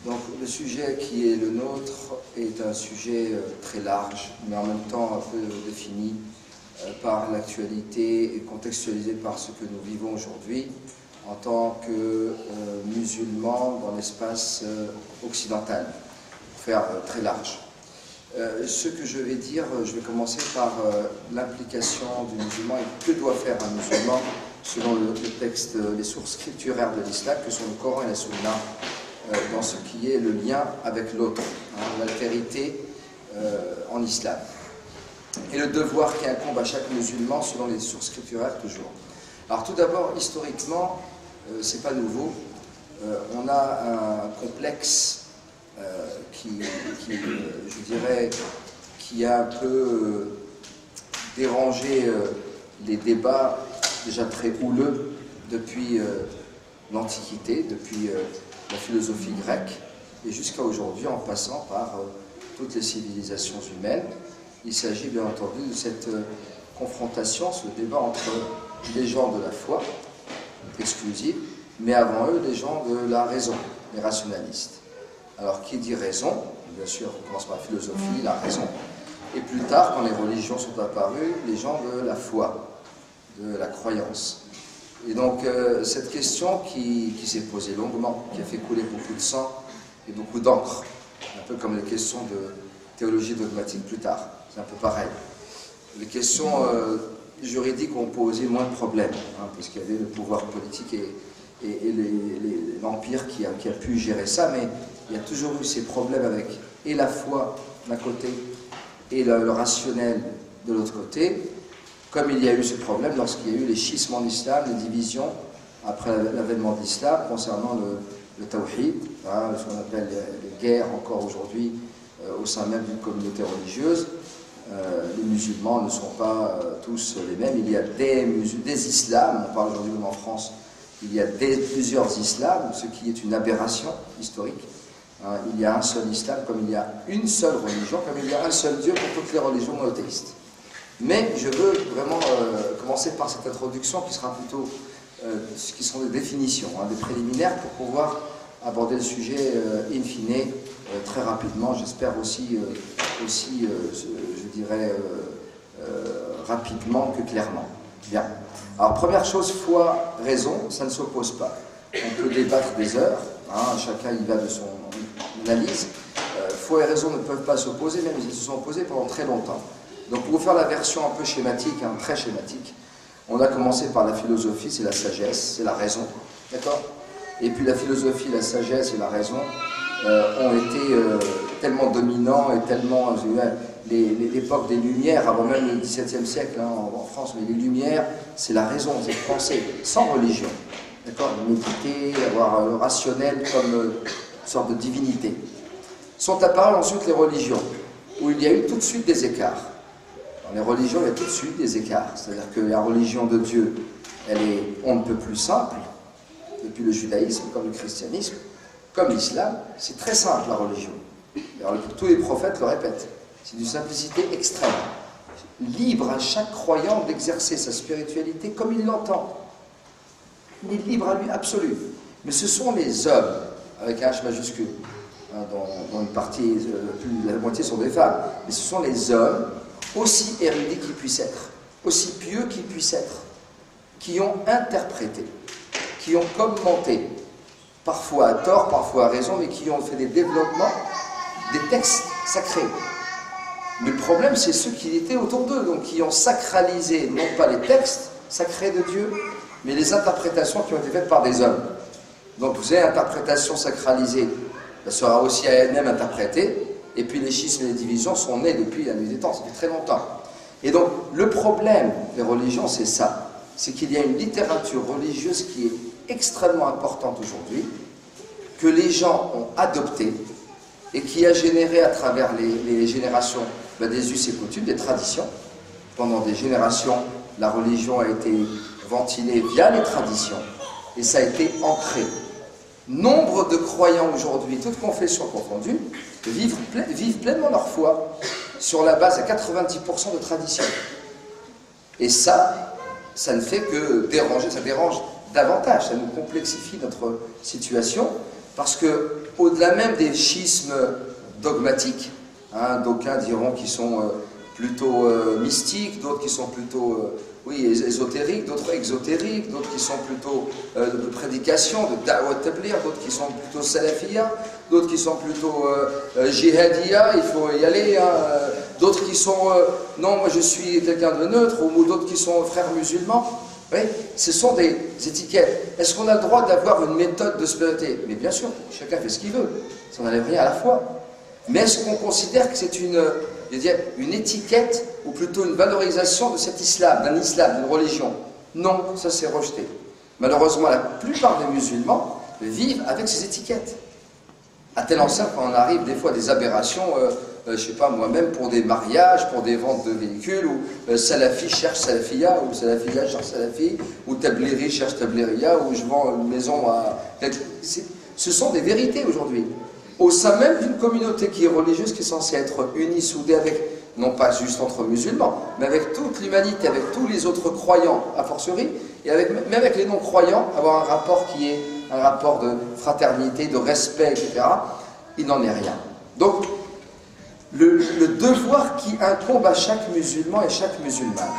Donc le sujet qui est le nôtre est un sujet très large, mais en même temps un peu défini par l'actualité et contextualisé par ce que nous vivons aujourd'hui en tant que musulmans dans l'espace occidental, pour faire très large. Ce que je vais dire, je vais commencer par l'implication du musulman et que doit faire un musulman selon le texte, les sources scripturaires de l'islam, que sont le Coran et la Sunna, dans ce qui est le lien avec l'autre, l'altérité en islam. Et le devoir qui incombe à chaque musulman selon les sources scripturaires toujours. Alors tout d'abord, historiquement, c'est pas nouveau, on a un complexe je dirais, qui a un peu dérangé les débats déjà très houleux depuis l'Antiquité, depuis la philosophie grecque, et jusqu'à aujourd'hui en passant par toutes les civilisations humaines. Il s'agit bien entendu de cette confrontation, ce débat entre les gens de la foi exclusive, mais avant eux les gens de la raison, les rationalistes. Alors qui dit raison, bien sûr on commence par la philosophie, la raison, et plus tard quand les religions sont apparues, les gens de la foi, de la croyance. Et donc cette question qui s'est posée longuement, qui a fait couler beaucoup de sang et beaucoup d'encre, un peu comme les questions de théologie dogmatique plus tard, c'est un peu pareil. Les questions juridiques ont posé moins de problèmes, puisqu'il y avait le pouvoir politique et l'Empire qui a pu gérer ça, mais il y a toujours eu ces problèmes avec et la foi d'un côté et le rationnel de l'autre côté, comme il y a eu ce problème lorsqu'il y a eu les schismes en islam, les divisions après l'avènement de l'islam concernant le tawhid, ce qu'on appelle les guerres encore aujourd'hui au sein même d'une communauté religieuse. Les musulmans ne sont pas tous les mêmes, il y a des islams, on parle aujourd'hui comme en France, il y a plusieurs islams, ce qui est une aberration historique. Il y a un seul islam, comme il y a une seule religion, comme il y a un seul Dieu pour toutes les religions monothéistes. Mais je veux vraiment commencer par cette introduction qui sera plutôt, qui sont des définitions, des préliminaires pour pouvoir aborder le sujet in fine très rapidement, j'espère aussi je dirais, rapidement que clairement. Bien. Alors première chose, foi, raison, ça ne s'oppose pas. On peut débattre des heures, chacun y va de son analyse. Foi et raison ne peuvent pas s'opposer, même ils se sont opposés pendant très longtemps. Donc pour vous faire la version un peu schématique, très schématique, on a commencé par la philosophie, c'est la sagesse, c'est la raison, d'accord? Et puis la philosophie, la sagesse et la raison ont été tellement dominants et tellement... l'époque des Lumières, avant même le XVIIe siècle en France, mais les Lumières, c'est la raison, c'est penser, sans religion. D'accord? Méditer, avoir le rationnel comme une sorte de divinité. Sont apparues ensuite les religions, où il y a eu tout de suite des écarts. Dans les religions, il y a tout de suite des écarts. C'est-à-dire que la religion de Dieu, elle est on ne peut plus simple, depuis le judaïsme, comme le christianisme, comme l'islam, c'est très simple la religion. Alors, tous les prophètes le répètent. C'est d'une simplicité extrême. Libre à chaque croyant d'exercer sa spiritualité comme il l'entend. Il est libre à lui absolu. Mais ce sont les hommes, avec un H majuscule, dont une partie, la moitié sont des femmes, mais ce sont les hommes, aussi érudits qu'ils puissent être, aussi pieux qu'ils puissent être, qui ont interprété, qui ont commenté, parfois à tort, parfois à raison, mais qui ont fait des développements, des textes sacrés. Mais le problème, c'est ceux qui étaient autour d'eux, donc qui ont sacralisé, non pas les textes sacrés de Dieu, mais les interprétations qui ont été faites par des hommes. Donc vous avez interprétation sacralisée, elle sera aussi à elle-même interprétée, et puis les schismes et les divisions sont nés depuis la nuit des temps, ça fait très longtemps. Et donc le problème des religions, c'est ça, c'est qu'il y a une littérature religieuse qui est extrêmement importante aujourd'hui, que les gens ont adoptée, et qui a généré à travers les générations des us et coutumes, des traditions. Pendant des générations, la religion a été ventilée via les traditions, et ça a été ancré. Nombre de croyants aujourd'hui, toutes confessions confondues, vivent pleinement leur foi sur la base à 90% de tradition. Et ça ne fait que déranger, ça dérange davantage, ça nous complexifie notre situation, parce que au-delà même des schismes dogmatiques, hein, d'aucuns diront qu'ils sont plutôt mystiques, d'autres qui sont plutôt oui, ésotériques, d'autres exotériques, d'autres qui sont plutôt de prédication, de da'wat tablir, d'autres qui sont plutôt salafiyya, d'autres qui sont plutôt jihadiyya, il faut y aller, hein, d'autres qui sont non, moi je suis quelqu'un de neutre, ou d'autres qui sont frères musulmans. Oui, ce sont des étiquettes. Est-ce qu'on a le droit d'avoir une méthode de spiritualité? Mais bien sûr, chacun fait ce qu'il veut, ça n'enlève rien à la foi. Mais est-ce qu'on considère que c'est une étiquette, ou plutôt une valorisation de cet islam, d'une religion? Non, ça c'est rejeté. Malheureusement, la plupart des musulmans vivent avec ces étiquettes. À tel enseigne quand on arrive des fois à des aberrations, je ne sais pas moi-même, pour des mariages, pour des ventes de véhicules, ou Salafi cherche Salafiyya, ou Salafiyya cherche Salafi, ou Tabliri cherche Tabliriya, ou je vends une maison à... Ce sont des vérités aujourd'hui. Au sein même d'une communauté qui est religieuse, qui est censée être unie, soudée avec, non pas juste entre musulmans, mais avec toute l'humanité, avec tous les autres croyants, a fortiori, et même avec les non-croyants, avoir un rapport qui est un rapport de fraternité, de respect, etc. Il n'en est rien. Donc, le devoir qui incombe à chaque musulman et chaque musulmane,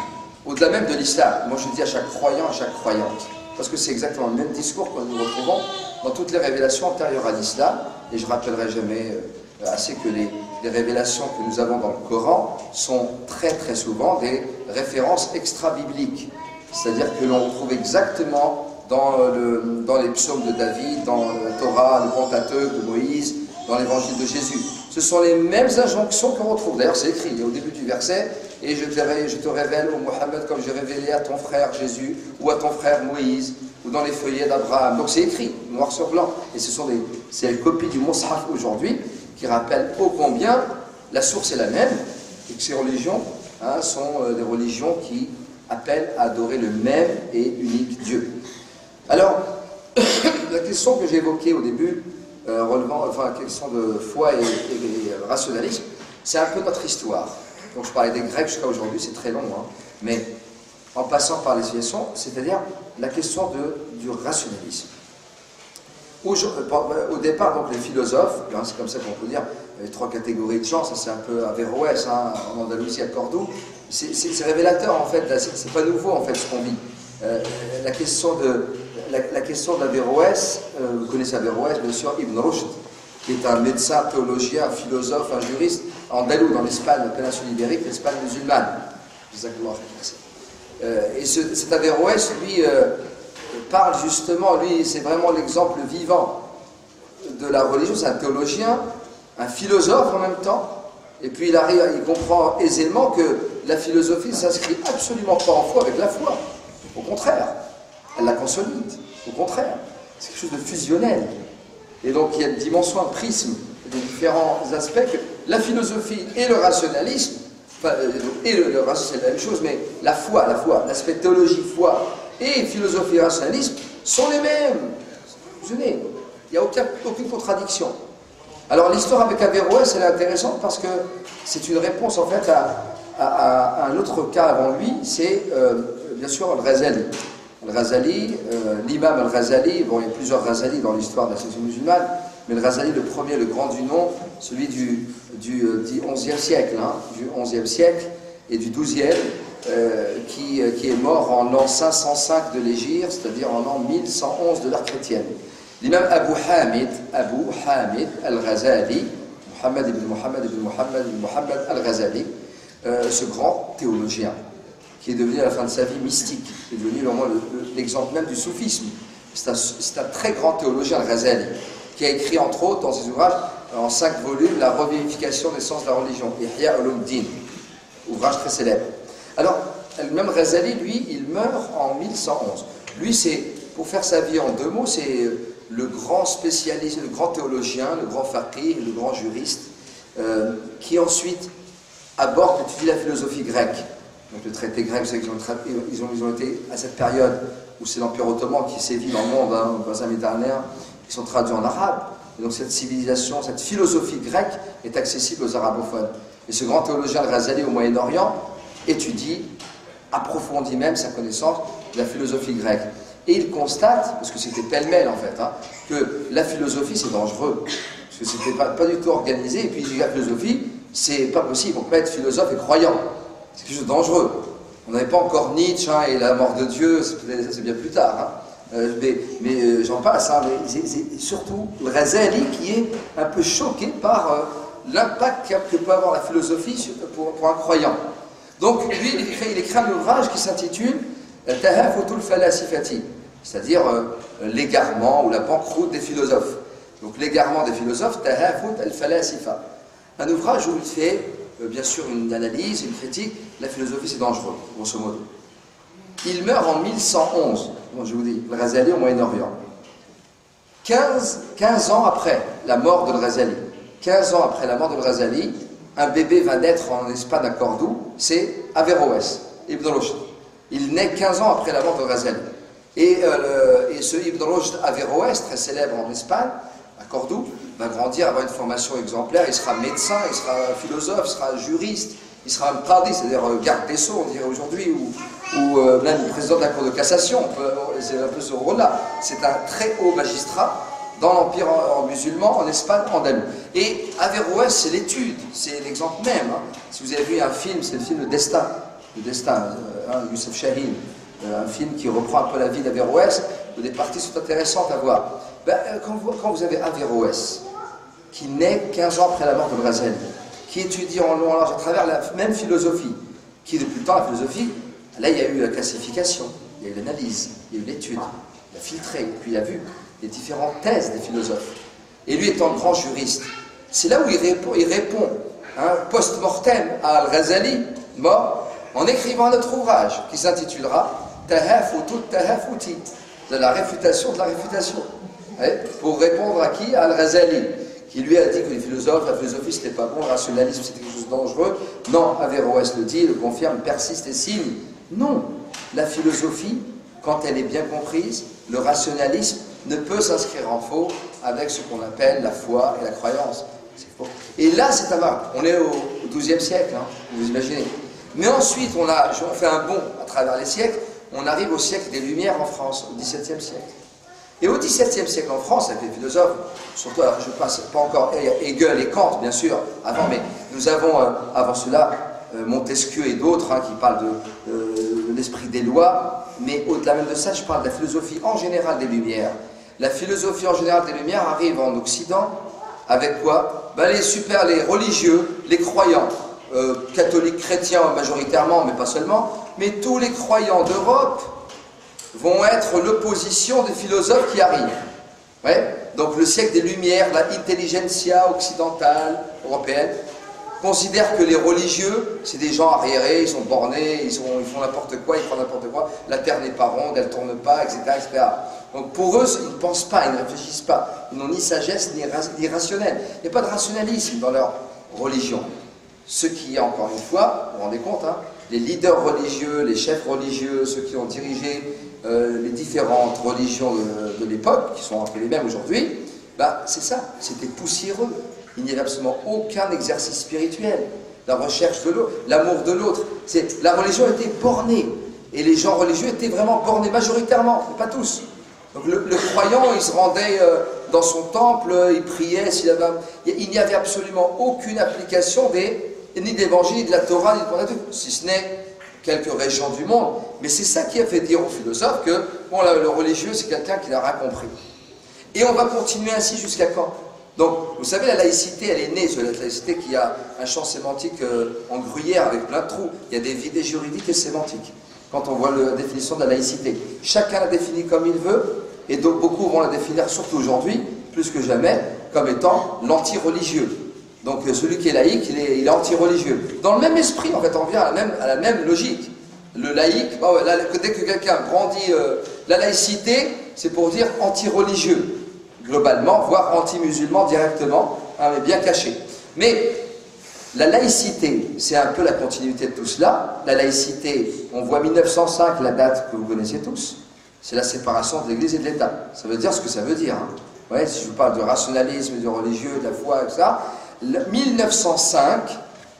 au-delà même de l'islam, moi je dis à chaque croyant, à chaque croyante, parce que c'est exactement le même discours que nous retrouvons dans toutes les révélations antérieures à l'islam, et je ne rappellerai jamais assez que les révélations que nous avons dans le Coran sont très très souvent des références extra-bibliques, c'est-à-dire que l'on retrouve exactement dans les psaumes de David, dans la Torah, le Pentateuque de Moïse, dans l'évangile de Jésus. Ce sont les mêmes injonctions qu'on retrouve. D'ailleurs, c'est écrit au début du verset, et je te révèle, ô Mohammed, comme j'ai révélé à ton frère Jésus, ou à ton frère Moïse, ou dans les feuillets d'Abraham. Donc c'est écrit, noir sur blanc. Et c'est une copie du Mus'haf aujourd'hui, qui rappelle ô combien la source est la même, et que ces religions sont des religions qui appellent à adorer le même et unique Dieu. Alors, la question que j'ai évoquée au début, la question de foi et rationalisme, c'est un peu notre histoire. Donc je parlais des Grecs jusqu'à aujourd'hui, c'est très long, hein, mais en passant par les civilisations, c'est-à-dire la question du rationalisme. Au départ, donc, les philosophes, c'est comme ça qu'on peut dire, il y a 3 catégories de gens, ça c'est un peu Averroès, hein, en Andalousie, à Cordoue, c'est révélateur en fait, c'est pas nouveau en fait ce qu'on vit. La question d'Averroès, vous connaissez Averroès, bien sûr, Ibn Rushd, qui est un médecin, théologien, un philosophe, un juriste, andalou dans l'Espagne, la péninsule ibérique, l'Espagne musulmane. Et cet Averroès, lui, parle justement, lui, c'est vraiment l'exemple vivant de la religion, c'est un théologien, un philosophe en même temps, et puis il comprend aisément que la philosophie ne s'inscrit absolument pas en foi avec la foi. Au contraire, elle la consolide. Au contraire, c'est quelque chose de fusionnel. Et donc il y a une dimension, un prisme, des différents aspects que la philosophie et le rationalisme, le rationalisme c'est la même chose, mais la foi, l'aspect théologie, foi et philosophie et rationalisme sont les mêmes. Il n'y a aucune contradiction. Alors l'histoire avec Averroès, elle est intéressante parce que c'est une réponse en fait à un autre cas avant lui, c'est bien sûr Al-Ghazali. Al-Ghazali, l'imam Al-Ghazali, bon il y a plusieurs Ghazali dans l'histoire de la civilisation musulmane, mais le Ghazali, le premier, le grand du nom, celui du XIe siècle, hein, du XIe siècle et du XIIe, qui est mort en l'an 505 de l'Hégire, c'est-à-dire en l'an 1111 de l'ère chrétienne. L'imam Abu Hamid Al-Ghazali, Muhammad ibn Muhammad Al-Ghazali, ce grand théologien, qui est devenu à la fin de sa vie mystique, qui est devenu vraiment l'exemple même du soufisme. C'est un très grand théologien, Al-Ghazali, qui a écrit entre autres dans ses ouvrages, en 5 volumes, La revivification des sens de la religion, Ihya Ulumuddin, ouvrage très célèbre. Alors, même Ghazali, lui, il meurt en 1111. Lui, c'est, pour faire sa vie en 2 mots, c'est le grand spécialiste, le grand théologien, le grand faqih, le grand juriste, qui ensuite aborde, étudie la philosophie grecque. Donc le traité grec, vous savez qu'ils ont été à cette période où c'est l'Empire ottoman qui sévit dans le monde, hein, dans un Méditerranée, ils sont traduits en arabe. Et donc cette civilisation, cette philosophie grecque est accessible aux arabophones. Et ce grand théologien Ghazali au Moyen-Orient étudie, approfondit même sa connaissance de la philosophie grecque. Et il constate, parce que c'était pêle-mêle en fait, hein, que la philosophie c'est dangereux, parce que c'était pas du tout organisé, et puis la philosophie, c'est pas possible, on peut être philosophe et croyant, c'est quelque chose de dangereux. On n'avait pas encore Nietzsche hein, et la mort de Dieu, c'est bien plus tard. Hein. Mais j'en passe, hein, mais c'est surtout le Razali qui est un peu choqué par l'impact que peut avoir la philosophie pour un croyant. Donc lui, il écrit un ouvrage qui s'intitule Tahafutul Falasifati, c'est-à-dire l'égarement ou la banqueroute des philosophes. Donc l'égarement des philosophes, Tahafut al-Falasifa. Un ouvrage où il fait bien sûr une analyse, une critique. La philosophie c'est dangereux, grosso modo. Il meurt en 1111, bon, je vous dis, le Razali au Moyen-Orient. 15 ans après la mort de Razali, 15 ans après la mort de Razali, un bébé va naître en Espagne à Cordoue, c'est Averroès, Ibn Rushd. Il naît 15 ans après la mort de Razali. Et ce Ibn Rushd Averroès, très célèbre en Espagne, à Cordoue, va grandir, avoir une formation exemplaire, il sera médecin, il sera philosophe, il sera juriste, il sera un qadi, c'est-à-dire garde des sceaux, on dirait aujourd'hui, ou même président de la Cour de cassation, c'est un peu ce rôle-là. C'est un très haut magistrat dans l'Empire musulman, en Espagne, andalou. Et Averroès, c'est l'étude, c'est l'exemple même. Hein. Si vous avez vu un film, c'est le film Le Destin, Youssef Chahine, un film qui reprend un peu la vie d'Averroès, où des parties sont intéressantes à voir. Ben, quand vous avez Averroès, qui naît 15 ans après la mort de Razali, qui étudie en long en large à travers la même philosophie, qui depuis le temps, la philosophie, là il y a eu la classification, il y a eu l'analyse, il y a eu l'étude, il a filtré, puis il a vu les différentes thèses des philosophes. Et lui étant grand juriste, c'est là où il répond hein, post-mortem à Al-Ghazali, mort, en écrivant un autre ouvrage qui s'intitulera Tahafutut Tahafuti, de la réfutation de la réfutation. Pour répondre à qui? À Al-Ghazali, qui lui a dit que les philosophes, la philosophie c'était pas bon, le rationalisme c'était quelque chose de dangereux. Non, Averroès le dit, le confirme, persiste et signe. Non, la philosophie, quand elle est bien comprise, le rationalisme ne peut s'inscrire en faux avec ce qu'on appelle la foi et la croyance. C'est faux. Et là, c'est à voir. On est au XIIe siècle, hein, vous imaginez. Mais ensuite, on fait un bond à travers les siècles, on arrive au siècle des Lumières en France, au XVIIe siècle. Et au XVIIe siècle en France, avec les philosophes, surtout, alors je passe pas encore Hegel et Kant, bien sûr, avant, mais nous avons, avant cela, Montesquieu et d'autres hein, qui parlent de l'esprit des lois, mais au-delà même de ça, je parle de la philosophie en général des Lumières. La philosophie en général des Lumières arrive en Occident avec quoi? Ben, les religieux, les croyants, catholiques, chrétiens majoritairement, mais pas seulement, mais tous les croyants d'Europe vont être l'opposition des philosophes qui arrivent. Ouais. Donc le siècle des Lumières, la intelligentsia occidentale, européenne, considère que les religieux, c'est des gens arriérés, ils sont bornés, ils font n'importe quoi, ils font n'importe quoi, la terre n'est pas ronde, elle ne tourne pas, etc., etc. Donc pour eux, ils ne pensent pas, ils ne réfléchissent pas, ils n'ont ni sagesse ni rationnel. Il n'y a pas de rationalisme dans leur religion. Ce qui est, encore une fois, vous vous rendez compte, hein, les leaders religieux, les chefs religieux, ceux qui ont dirigé les différentes religions de l'époque, qui sont un peu les mêmes aujourd'hui, bah, c'est ça, c'était poussiéreux. Il n'y avait absolument aucun exercice spirituel. La recherche de l'autre, l'amour de l'autre. La religion était bornée. Et les gens religieux étaient vraiment bornés majoritairement, mais pas tous. Donc le croyant, il se rendait dans son temple, il priait, il n'y avait absolument aucune application ni d'évangile, ni de la Torah, ni de Pentateuque, si ce n'est quelques régions du monde. Mais c'est ça qui a fait dire aux philosophes que bon, le religieux, c'est quelqu'un qui n'a rien compris. Et on va continuer ainsi jusqu'à quand? Donc, vous savez, la laïcité, elle est née sur la laïcité qui a un champ sémantique en gruyère avec plein de trous. Il y a des vidées juridiques et sémantiques quand on voit la définition de la laïcité. Chacun la définit comme il veut, et donc beaucoup vont la définir, surtout aujourd'hui, plus que jamais, comme étant l'anti-religieux. Donc celui qui est laïque, il est anti-religieux. Dans le même esprit, en fait, on revient à la même logique. Le laïque, dès que quelqu'un brandit la laïcité, c'est pour dire anti-religieux, globalement, voire anti-musulman directement, hein, mais bien caché. Mais la laïcité, c'est un peu la continuité de tout cela. La laïcité, on voit 1905, la date que vous connaissez tous, c'est la séparation de l'Église et de l'État. Ça veut dire ce que ça veut dire. Hein. Ouais, si je vous parle de rationalisme, de religieux, de la foi, etc. 1905,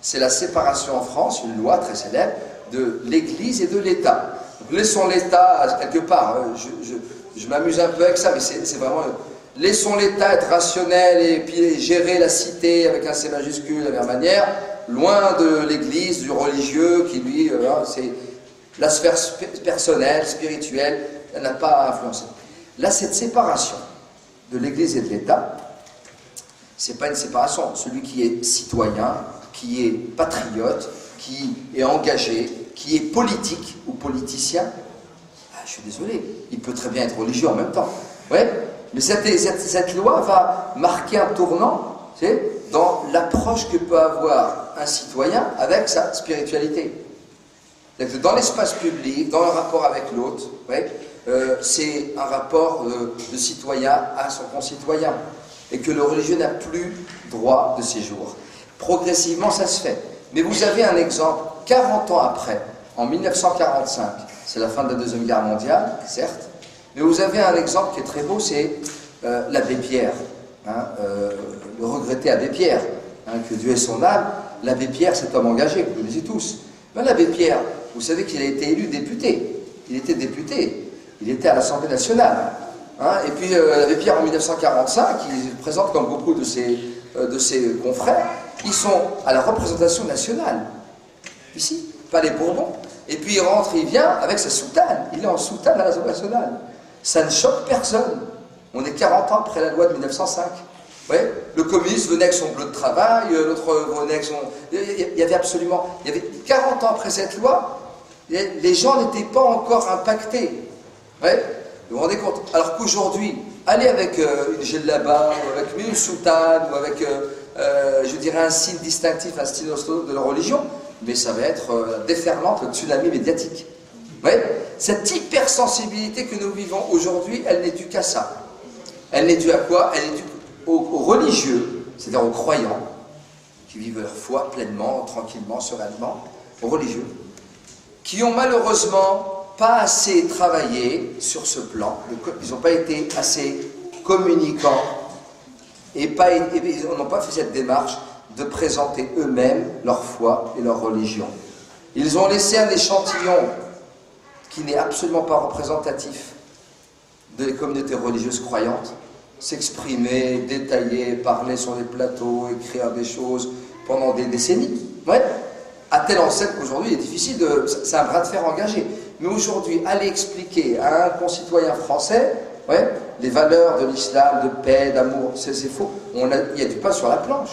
c'est la séparation en France, une loi très célèbre, de l'Église et de l'État. Laissons l'État, quelque part, hein, je m'amuse un peu avec ça, mais c'est vraiment... Laissons l'État être rationnel et puis gérer la cité avec un C majuscule de la même manière, loin de l'Église, du religieux, qui lui, c'est la sphère personnelle, spirituelle, elle n'a pas à influencer. Là, cette séparation de l'Église et de l'État, c'est pas une séparation. Celui qui est citoyen, qui est patriote, qui est engagé, qui est politique ou politicien, je suis désolé, il peut très bien être religieux en même temps. Ouais, mais cette loi va marquer un tournant, tu sais, dans l'approche que peut avoir un citoyen avec sa spiritualité. Dans l'espace public, dans le rapport avec l'autre, ouais, c'est un rapport de citoyen à son concitoyen. Et que le religieux n'a plus droit de séjour. Progressivement, ça se fait. Mais vous avez un exemple, 40 ans après, en 1945, c'est la fin de la Deuxième Guerre mondiale, certes, mais vous avez un exemple qui est très beau, c'est l'abbé Pierre, hein, le regretté abbé Pierre, hein, que Dieu ait son âme. L'abbé Pierre, cet homme engagé, vous le connaissez tous. Mais l'abbé Pierre, vous savez qu'il a été élu député. Il était député, il était à l'Assemblée nationale. Hein, et puis l'abbé Pierre en 1945, il se présente comme beaucoup de ses confrères, ils sont à la représentation nationale, ici, pas les Bourbons. Et puis il rentre, il vient avec sa soutane, il est en soutane à l'Assemblée nationale. Ça ne choque personne. On est 40 ans après la loi de 1905. Ouais, le communiste venait avec son bleu de travail, l'autre venait avec son... Il y avait absolument... Il y avait 40 ans après cette loi, les gens n'étaient pas encore impactés. Ouais. Vous vous rendez compte? Alors qu'aujourd'hui, aller avec une djellaba, ou avec une soutane, ou avec, je dirais, un signe distinctif, un style de la religion, mais ça va être déferlante, le tsunami médiatique. Vous voyez? Cette hypersensibilité que nous vivons aujourd'hui, elle n'est due qu'à ça. Elle n'est due à quoi? Elle est due aux religieux, c'est-à-dire aux croyants, qui vivent leur foi pleinement, tranquillement, sereinement, aux religieux, qui ont malheureusement pas assez travaillé sur ce plan, ils n'ont pas été assez communicants et ils n'ont pas fait cette démarche de présenter eux-mêmes leur foi et leur religion. Ils ont laissé un échantillon qui n'est absolument pas représentatif de les communautés religieuses croyantes s'exprimer, détailler, parler sur les plateaux, écrire des choses pendant des décennies. Ouais. À telle enseigne qu'aujourd'hui, il est difficile de... C'est un bras de fer engagé. Mais aujourd'hui, aller expliquer à un concitoyen français, ouais, les valeurs de l'islam, de paix, d'amour, c'est faux. Il y a du pain sur la planche.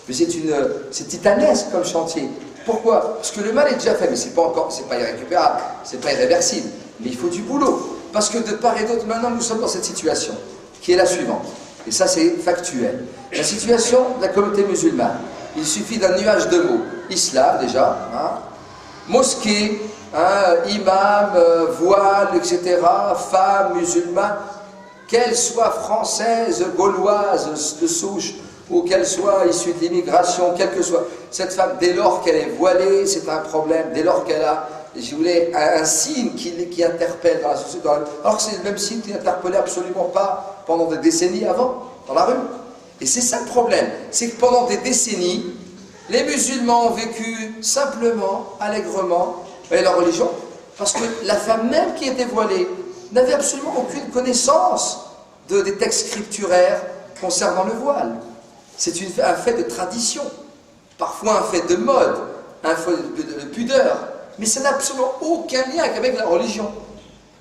Mais c'est titanesque comme chantier. Pourquoi? Parce que le mal est déjà fait, mais c'est pas irrécupérable, c'est pas irréversible. Mais il faut du boulot. Parce que de part et d'autre, maintenant, nous sommes dans cette situation, qui est la suivante. Et ça, c'est factuel. La situation de la communauté musulmane. Il suffit d'un nuage de mots. Islam, déjà, hein, mosquée, hein, imam, voile, etc., femme, musulmane, qu'elle soit française, gauloise, de souche, ou qu'elle soit issue de l'immigration, quelle que soit cette femme, dès lors qu'elle est voilée, c'est un problème. Dès lors qu'elle a, je voulais, un signe qui interpelle dans la société, alors que c'est le même signe qui n'interpellait absolument pas pendant des décennies avant, dans la rue. Et c'est ça le problème, c'est que pendant des décennies, les musulmans ont vécu simplement, allègrement, leur religion, parce que la femme même qui était voilée n'avait absolument aucune connaissance des textes scripturaires concernant le voile. C'est un fait de tradition, parfois un fait de mode, un fait de pudeur, mais ça n'a absolument aucun lien avec la religion.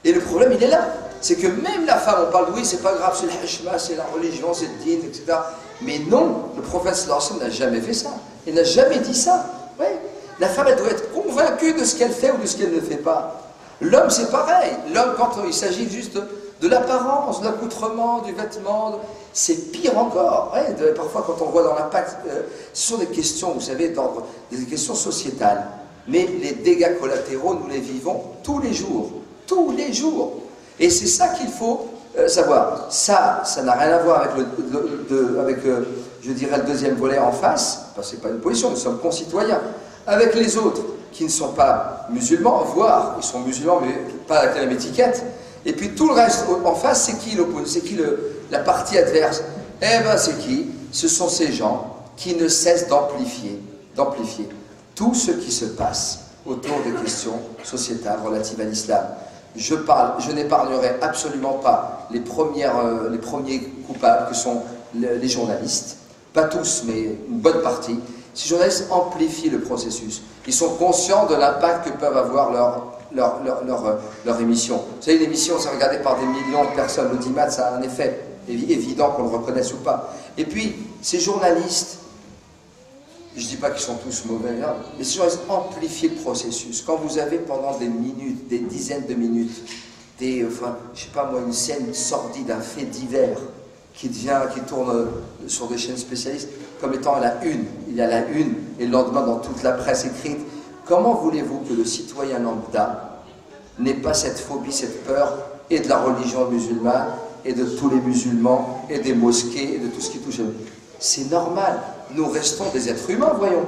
Et le problème, il est là. C'est que même la femme, on parle de oui, c'est pas grave, c'est le hashma, c'est la religion, c'est le din, etc. Mais non, le prophète sallallahu alayhi wa sallam n'a jamais fait ça. Il n'a jamais dit ça. Ouais. La femme, elle doit être convaincue de ce qu'elle fait ou de ce qu'elle ne fait pas. L'homme, c'est pareil. L'homme, quand il s'agit juste de l'apparence, de l'accoutrement, du vêtement, c'est pire encore. Ouais, parfois, quand on voit dans l'impact, ce sont des questions, vous savez, des questions sociétales. Mais les dégâts collatéraux, nous les vivons tous les jours. Tous les jours. Et c'est ça qu'il faut savoir. Ça n'a rien à voir avec, je dirais, le deuxième volet en face, parce que ce n'est pas une position, nous sommes concitoyens. Avec les autres qui ne sont pas musulmans, voire ils sont musulmans, mais pas avec la même étiquette. Et puis tout le reste en face, c'est qui l'opposé? C'est qui la partie adverse? Eh bien, c'est qui? Ce sont ces gens qui ne cessent d'amplifier tout ce qui se passe autour des questions sociétales relatives à l'islam. Je n'épargnerai absolument pas les premiers coupables que sont les journalistes, pas tous, mais une bonne partie. Ces journalistes amplifient le processus. Ils sont conscients de l'impact que peuvent avoir leur émission. Vous savez, une émission, c'est regardé par des millions de personnes. L'audimat, ça a un effet évident qu'on le reconnaisse ou pas. Et puis, ces journalistes, je ne dis pas qu'ils sont tous mauvais, hein, mais ces journalistes amplifient le processus. Quand vous avez pendant des minutes, des dizaines de minutes, je ne sais pas moi, une scène sordide, un fait divers, qui tourne sur des chaînes spécialistes, comme étant la une. Il y a la une, et le lendemain dans toute la presse écrite. Comment voulez-vous que le citoyen lambda n'ait pas cette phobie, cette peur, et de la religion musulmane, et de tous les musulmans, et des mosquées, et de tout ce qui touche à nous? C'est normal. Nous restons des êtres humains, voyons.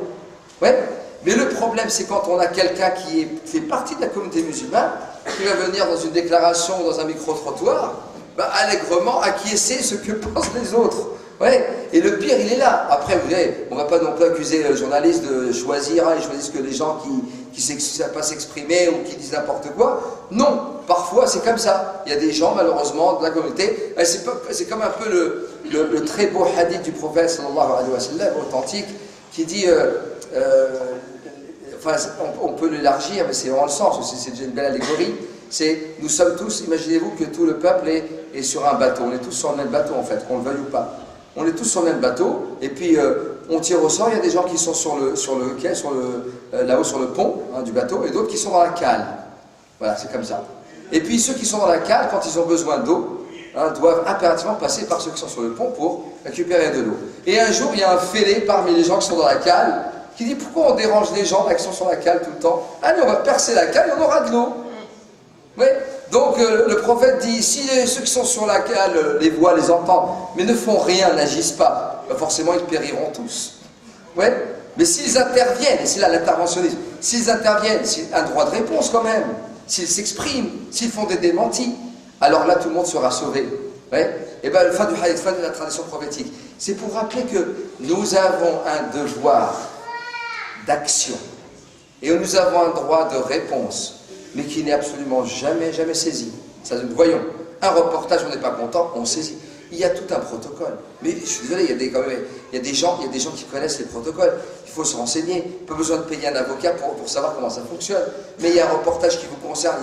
Ouais. Mais le problème, c'est quand on a quelqu'un qui fait partie de la communauté musulmane, qui va venir dans une déclaration, dans un micro-trottoir, allègrement acquiescer ce que pensent les autres. Ouais. Et le pire, il est là. Après, vous voyez, on ne va pas non plus accuser le journaliste de choisir, ils choisissent que les gens qui ne savent pas s'exprimer ou qui disent n'importe quoi. Non, parfois c'est comme ça. Il y a des gens, malheureusement, de la communauté. C'est comme un peu le très beau hadith du prophète, sallallahu alayhi wa sallam, authentique, qui dit, on peut l'élargir, mais c'est vraiment le sens, c'est déjà une belle allégorie. Nous sommes tous, imaginez-vous que tout le peuple est sur un bateau. On est tous sur le même bateau, en fait, qu'on le veuille ou pas. On est tous sur le même bateau, et puis on tire au sort. Il y a des gens qui sont sur le quai, là-haut sur le pont du bateau, et d'autres qui sont dans la cale. Voilà, c'est comme ça. Et puis ceux qui sont dans la cale, quand ils ont besoin d'eau, doivent impérativement passer par ceux qui sont sur le pont pour récupérer de l'eau. Et un jour, il y a un fêlé parmi les gens qui sont dans la cale, qui dit: pourquoi on dérange les gens qui sont sur la cale tout le temps? Allez, on va percer la cale et on aura de l'eau. Oui. Donc le prophète dit, si ceux qui sont sur la cale les voient, les entendent, mais ne font rien, n'agissent pas, forcément ils périront tous. Ouais. Mais s'ils interviennent, et c'est là l'interventionnisme, s'ils interviennent, s'ils ont un droit de réponse quand même, s'ils s'expriment, s'ils font des démentis, alors là tout le monde sera sauvé. Ouais. Et bien, fin du hadith, fin de la tradition prophétique, c'est pour rappeler que nous avons un devoir d'action, et nous avons un droit de réponse, mais qui n'est absolument jamais saisi. Ça, nous voyons, un reportage, on n'est pas content, on saisit. Il y a tout un protocole. Mais je suis désolé, il y a des gens qui connaissent les protocoles. Il faut se renseigner. Pas besoin de payer un avocat pour savoir comment ça fonctionne. Mais il y a un reportage qui vous concerne.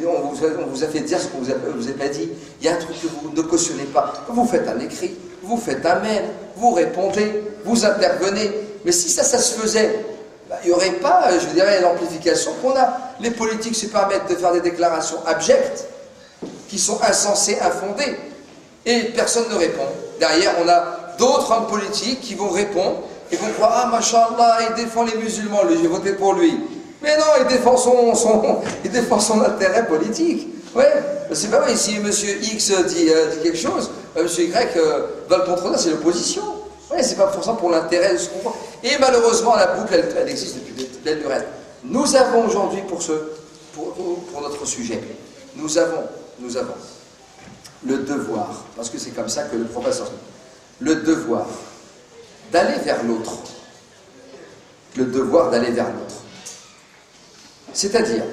On vous a fait dire ce qu'on vous a pas dit. Il y a un truc que vous ne cautionnez pas. Vous faites un écrit, vous faites un mail, vous répondez, vous intervenez. Mais si ça se faisait, il n'y aurait pas, je dirais, l'amplification qu'on a. Les politiques se permettent de faire des déclarations abjectes, qui sont insensées, infondées, et personne ne répond. Derrière, on a d'autres hommes politiques qui vont répondre, et vont croire: ah, machallah, il défend les musulmans, lui, j'ai voté pour lui. Mais non, il défend son intérêt politique. Ouais, c'est pas vrai, si M. X dit quelque chose, M. Y va le contredire, c'est l'opposition. Ouais, c'est pas forcément pour l'intérêt de ce qu'on voit. Et malheureusement, la boucle, elle existe depuis belle lurette. Nous avons aujourd'hui, pour notre sujet, nous avons le devoir, parce que c'est comme ça que le professeur, le devoir d'aller vers l'autre. Le devoir d'aller vers l'autre. C'est-à-dire,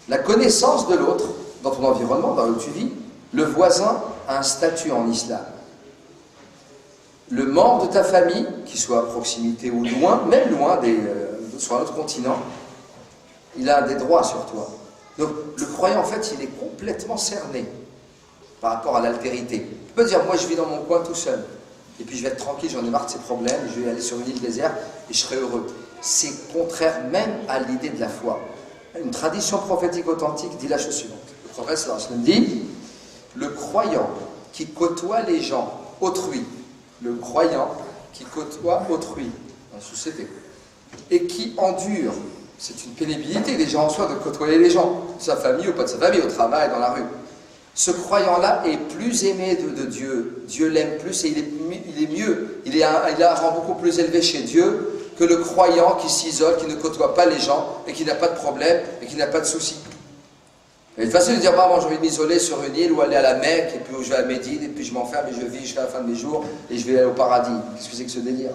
la connaissance de l'autre, dans ton environnement, dans où tu vis. Le voisin a un statut en islam. Le membre de ta famille, qu'il soit à proximité ou loin, même loin, sur un autre continent, il a des droits sur toi. Donc le croyant, en fait, il est complètement cerné par rapport à l'altérité. Tu peux dire: moi je vis dans mon coin tout seul, et puis je vais être tranquille, j'en ai marre de ces problèmes, je vais aller sur une île déserte et je serai heureux. C'est contraire même à l'idée de la foi. Une tradition prophétique authentique dit la chose suivante. Le prophète sallallahu alayhi wa sallam dit: le croyant qui côtoie les gens, autrui, le croyant qui côtoie autrui, en société, et qui endure, c'est une pénibilité déjà en soi de côtoyer les gens, sa famille ou pas de sa famille, au travail, dans la rue. Ce croyant-là est plus aimé de Dieu, Dieu l'aime plus et il est mieux, il a un rang beaucoup plus élevé chez Dieu que le croyant qui s'isole, qui ne côtoie pas les gens et qui n'a pas de problème et qui n'a pas de soucis. C'est facile de dire: bah, moi j'ai envie de m'isoler sur une île ou aller à la Mecque, et puis je vais à Médine, et puis je m'enferme et je vis jusqu'à la fin de mes jours, et je vais aller au paradis. Qu'est-ce que c'est que ce délire?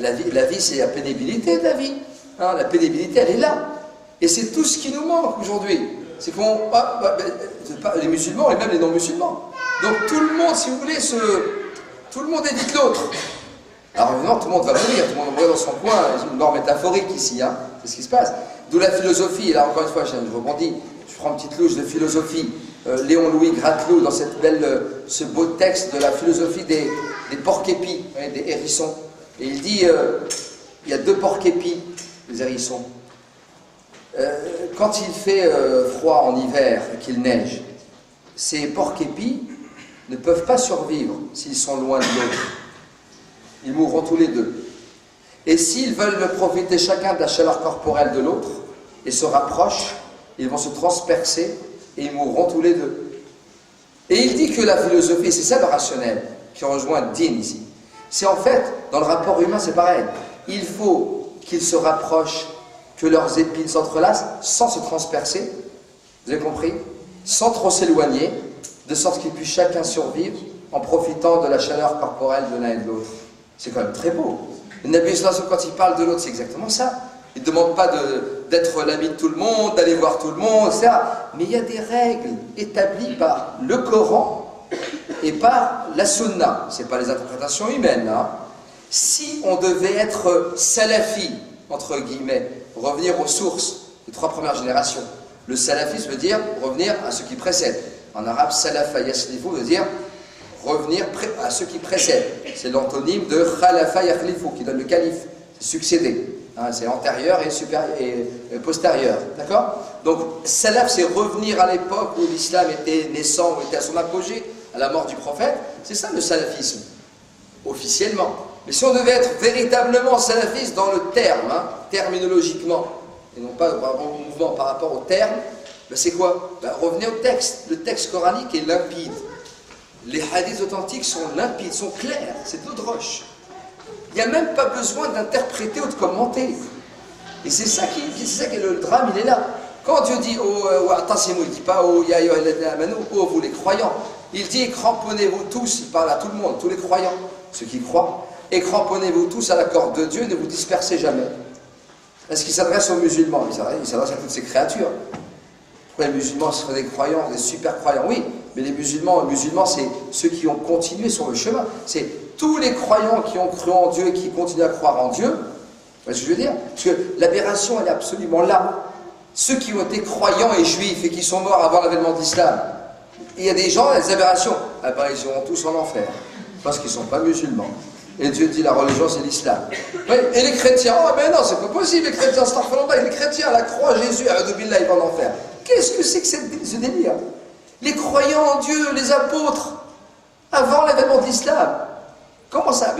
La vie c'est la pénibilité de la vie. Hein, la pénibilité, elle est là. Et c'est tout ce qui nous manque aujourd'hui. C'est qu'on... les musulmans et même les non-musulmans. Donc tout le monde, si vous voulez, tout le monde évite l'autre. Alors évidemment, tout le monde va mourir, tout le monde va mourir dans son coin. C'est une mort métaphorique ici, hein. C'est ce qui se passe. D'où la philosophie. Et là, encore une fois, je rebondis. Je prends une petite louche de philosophie. Léon-Louis Gratelot, dans ce beau texte de la philosophie des porcs-épis, des hérissons. Et il dit, il y a 2 porcs-épis, les hérissons. Quand il fait froid en hiver et qu'il neige, ces porcs-épis ne peuvent pas survivre s'ils sont loin de l'autre. Ils mourront tous les 2. Et s'ils veulent profiter chacun de la chaleur corporelle de l'autre et se rapprochent, ils vont se transpercer et ils mourront tous les 2. Et il dit que la philosophie, c'est ça le rationnel, qui rejoint Din ici. C'est en fait, dans le rapport humain, c'est pareil. Il faut qu'ils se rapprochent, que leurs épines s'entrelacent sans se transpercer, vous avez compris? Sans trop s'éloigner, de sorte qu'ils puissent chacun survivre en profitant de la chaleur corporelle de l'un et de l'autre. C'est quand même très beau. Le Nabi sallallahu alayhi wa sallam, quand il parle de l'autre, c'est exactement ça. Il ne demande pas d'être l'ami de tout le monde, d'aller voir tout le monde, etc. Mais il y a des règles établies par le Coran et par la Sunna. Ce n'est pas les interprétations humaines. Hein. Si on devait être salafi, entre guillemets, revenir aux sources des 3 premières générations, le salafisme veut dire revenir à ce qui précède. En arabe, salafa yaslifu veut dire revenir à ce qui précède. C'est l'antonyme de khalafa yakhlifu, qui donne le calife. C'est succéder. Hein, c'est antérieur et postérieur. D'accord? Donc, salaf, c'est revenir à l'époque où l'islam était naissant, où était à son apogée, à la mort du prophète. C'est ça le salafisme, officiellement. Mais si on devait être véritablement salafiste dans le terme, hein, terminologiquement, et non pas au mouvement par rapport au terme, ben c'est quoi? Ben revenez au texte. Le texte coranique est limpide. Les hadiths authentiques sont limpides, sont clairs. C'est de l'eau de roche. Il n'y a même pas besoin d'interpréter ou de commenter. Et c'est ça qui est le drame, il est là. Quand Dieu dit il ne dit pas vous les croyants. Il dit cramponnez-vous tous, il parle à tout le monde, tous les croyants, ceux qui croient, et cramponnez-vous tous à la corde de Dieu, ne vous dispersez jamais. Est-ce qu'il s'adresse aux musulmans? Il s'adresse à toutes ces créatures. Pourquoi les musulmans seraient des croyants, des super croyants? Oui, mais les musulmans, c'est ceux qui ont continué sur le chemin. C'est tous les croyants qui ont cru en Dieu et qui continuent à croire en Dieu. Vous voyez ce que je veux dire? Parce que l'aberration, elle est absolument là. Ceux qui ont été croyants et juifs et qui sont morts avant l'avènement de l'islam, il y a des gens, les aberrations, ah ben, ils iront tous en enfer, parce qu'ils ne sont pas musulmans. Et Dieu dit la religion c'est l'islam. Oui, et les chrétiens, oh mais non, c'est pas possible, les chrétiens, les chrétiens, la croix, Jésus, ils vont en enfer. Qu'est-ce que c'est que ce délire? Les croyants en Dieu, les apôtres, avant l'avènement de l'islam. Comment ça?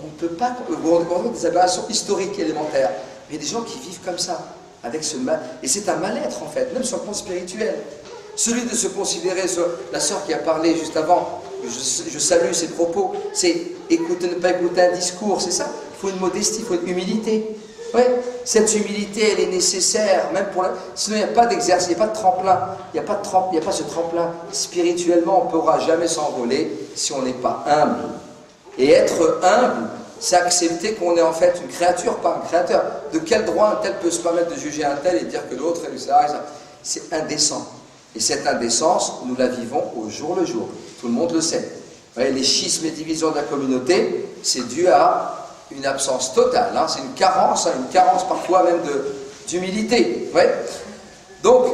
On ne peut pas, vous rendez compte des aberrations historiques élémentaires. Mais il y a des gens qui vivent comme ça, avec ce mal. Et c'est un mal-être en fait, même sur le plan spirituel. Celui de se considérer, la sœur qui a parlé juste avant, je salue ses propos, c'est écouter, ne pas écouter un discours, c'est ça. Il faut une modestie, il faut une humilité. Ouais, cette humilité, elle est nécessaire, même pour la... Sinon, il n'y a pas d'exercice, il n'y a pas de tremplin. Il n'y a pas ce tremplin. Spirituellement, on ne pourra jamais s'envoler si on n'est pas humble. Et être humble, c'est accepter qu'on est en fait une créature, pas un créateur. De quel droit un tel peut se permettre de juger un tel et dire que l'autre est ça? C'est indécent. Et cette indécence, nous la vivons au jour le jour. Tout le monde le sait. Vous voyez, les schismes et divisions de la communauté, c'est dû à une absence totale. Hein. C'est une carence parfois même d'humilité. Ouais. Donc,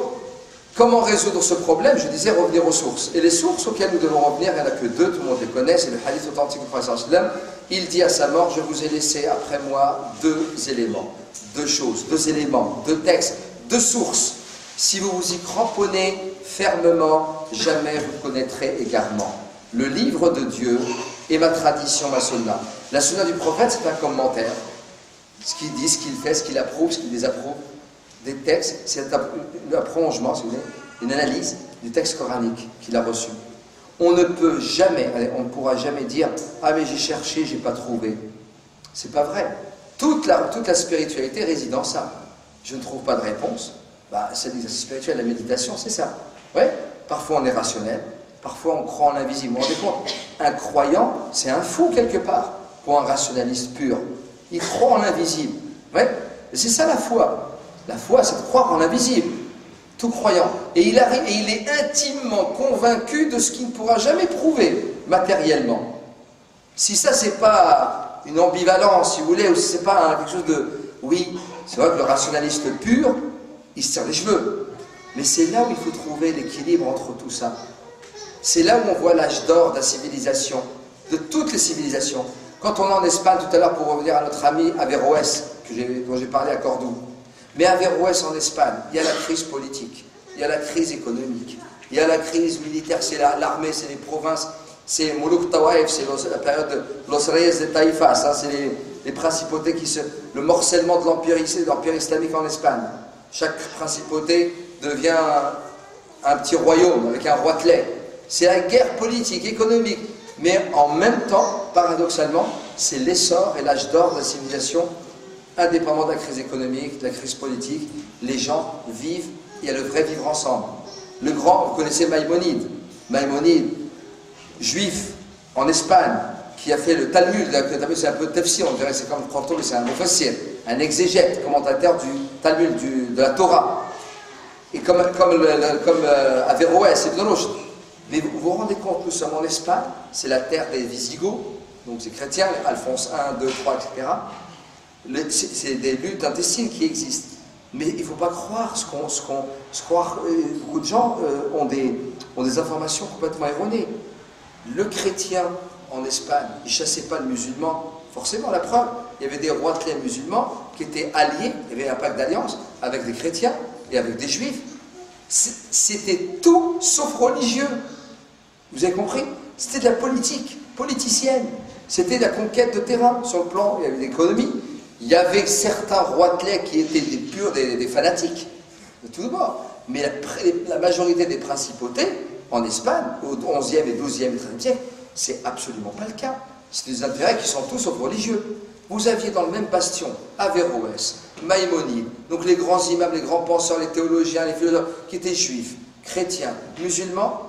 comment résoudre ce problème? Je disais revenir aux sources. Et les sources auxquelles nous devons revenir, il n'y en a que 2, tout le monde les connaît, c'est le hadith authentique du prophète sallallahu alayhi wa sallam. Il dit à sa mort, je vous ai laissé après moi 2 éléments, 2 choses, 2 éléments, 2 textes, 2 sources. Si vous vous y cramponnez fermement, jamais vous connaîtrez égarement. Le livre de Dieu et ma tradition, ma sunna. La sunna du prophète, c'est un commentaire. Ce qu'il dit, ce qu'il fait, ce qu'il approuve, ce qu'il désapprouve. Des textes, c'est un prolongement, si vous voulez, une analyse du texte coranique qu'il a reçu. On ne peut jamais, on ne pourra jamais dire « Ah mais j'ai cherché, j'ai pas trouvé ». C'est pas vrai. Toute la spiritualité réside dans ça. Je ne trouve pas de réponse. Bah, c'est l'exercice spirituel, la méditation, c'est ça. Ouais. Parfois on est rationnel, parfois on croit en l'invisible. Vous vous rendez compte? Un croyant, c'est un fou quelque part, pour un rationaliste pur. Il croit en l'invisible. Ouais. Et c'est ça la foi. La foi, c'est de croire en l'invisible, tout croyant. Et il est intimement convaincu de ce qu'il ne pourra jamais prouver matériellement. Si ça, c'est pas une ambivalence, si vous voulez, ou si c'est pas quelque chose de... Oui, c'est vrai que le rationaliste pur, il se tire les cheveux. Mais c'est là où il faut trouver l'équilibre entre tout ça. C'est là où on voit l'âge d'or de la civilisation, de toutes les civilisations. Quand on est en Espagne, tout à l'heure, pour revenir à notre ami Averroès, dont j'ai parlé à Cordoue. Mais Averroès en Espagne, il y a la crise politique, il y a la crise économique, il y a la crise militaire, c'est l'armée, c'est les provinces, c'est Moulouk Tawaïf, c'est la période de Los Reyes de Taïfas, hein, c'est les principautés le morcellement de l'empire islamique en Espagne. Chaque principauté devient un petit royaume avec un roitelet. C'est la guerre politique, économique, mais en même temps, paradoxalement, c'est l'essor et l'âge d'or de la civilisation, indépendamment de la crise économique, de la crise politique. Les gens vivent, il y a le vrai vivre ensemble. Vous connaissez Maïmonide, juif en Espagne, qui a fait le Talmud. Le Talmud, c'est un peu tefsir, on dirait, c'est comme Franto, mais c'est un mufassir, un exégète, commentateur du Talmud, de la Torah. Et comme Averroès, c'est de l'autre. Mais vous vous rendez compte, nous sommes en Espagne, c'est la terre des Visigoths, donc c'est chrétien, Alphonse I, II, III, etc. C'est des luttes intestines qui existent. Mais il ne faut pas croire beaucoup de gens ont des informations complètement erronées. Le chrétien en Espagne, il ne chassait pas le musulman, forcément, la preuve, il y avait des roitelets musulmans qui étaient alliés, il y avait un pacte d'alliance avec des chrétiens et avec des juifs. C'était tout sauf religieux. Vous avez compris? C'était de la politique, politicienne. C'était de la conquête de terrain sur le plan, il y avait l'économie. Il y avait certains roitelets qui étaient des fanatiques, de tous bords. Mais la majorité des principautés, en Espagne, au XIe et XIIe et XIIIe siècle, c'est absolument pas le cas. C'est des intérêts qui sont tous sauf religieux. Vous aviez dans le même bastion Averroès, Maïmonide, donc les grands imams, les grands penseurs, les théologiens, les philosophes, qui étaient juifs, chrétiens, musulmans.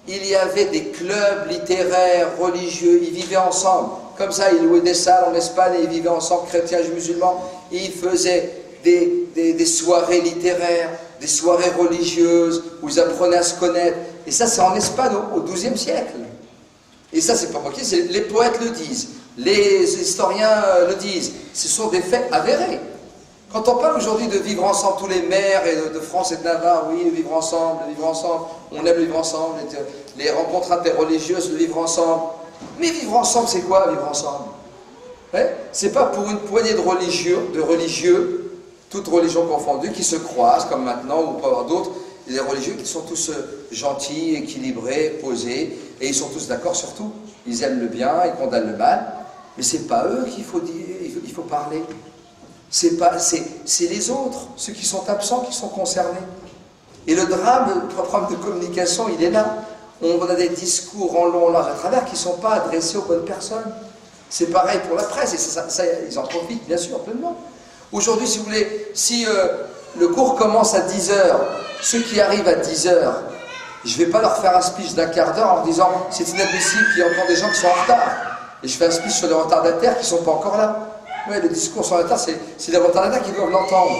Il y avait des clubs littéraires, religieux, ils vivaient ensemble. Comme ça, ils louaient des salles en Espagne et ils vivaient ensemble, chrétiens et musulmans. Et ils faisaient des soirées littéraires, des soirées religieuses, où ils apprenaient à se connaître. Et ça, c'est en Espagne au XIIe siècle. Et ça, c'est pas moi qui dis, les poètes le disent, les historiens le disent. Ce sont des faits avérés. Quand on parle aujourd'hui de vivre ensemble, tous les maires de France et de Navarre, oui, vivre ensemble, on aime le vivre ensemble, les rencontres interreligieuses, le vivre ensemble. Mais vivre ensemble, c'est quoi vivre ensemble? Ouais, c'est pas pour une poignée de religieux, toutes religions confondues, qui se croisent comme maintenant, ou pas avoir d'autres, des religieux qui sont tous gentils, équilibrés, posés, et ils sont tous d'accord sur tout. Ils aiment le bien, ils condamnent le mal, mais c'est pas eux qu'il faut dire, il faut parler. C'est les autres, ceux qui sont absents, qui sont concernés. Et le drame, le problème de communication, il est là. On a des discours en long, en large, à travers, qui ne sont pas adressés aux bonnes personnes. C'est pareil pour la presse, et ça, ils en profitent, bien sûr, pleinement. Aujourd'hui, si vous voulez, si le cours commence à 10 h, ceux qui arrivent à 10 h, je ne vais pas leur faire un speech d'un quart d'heure en leur disant « c'est inadmissible qu'il y ait encore des gens qui sont en retard ». Et je fais un speech sur les retardataires qui ne sont pas encore là. Ouais, le discours sur le retard, c'est les retardataires qui doivent l'entendre.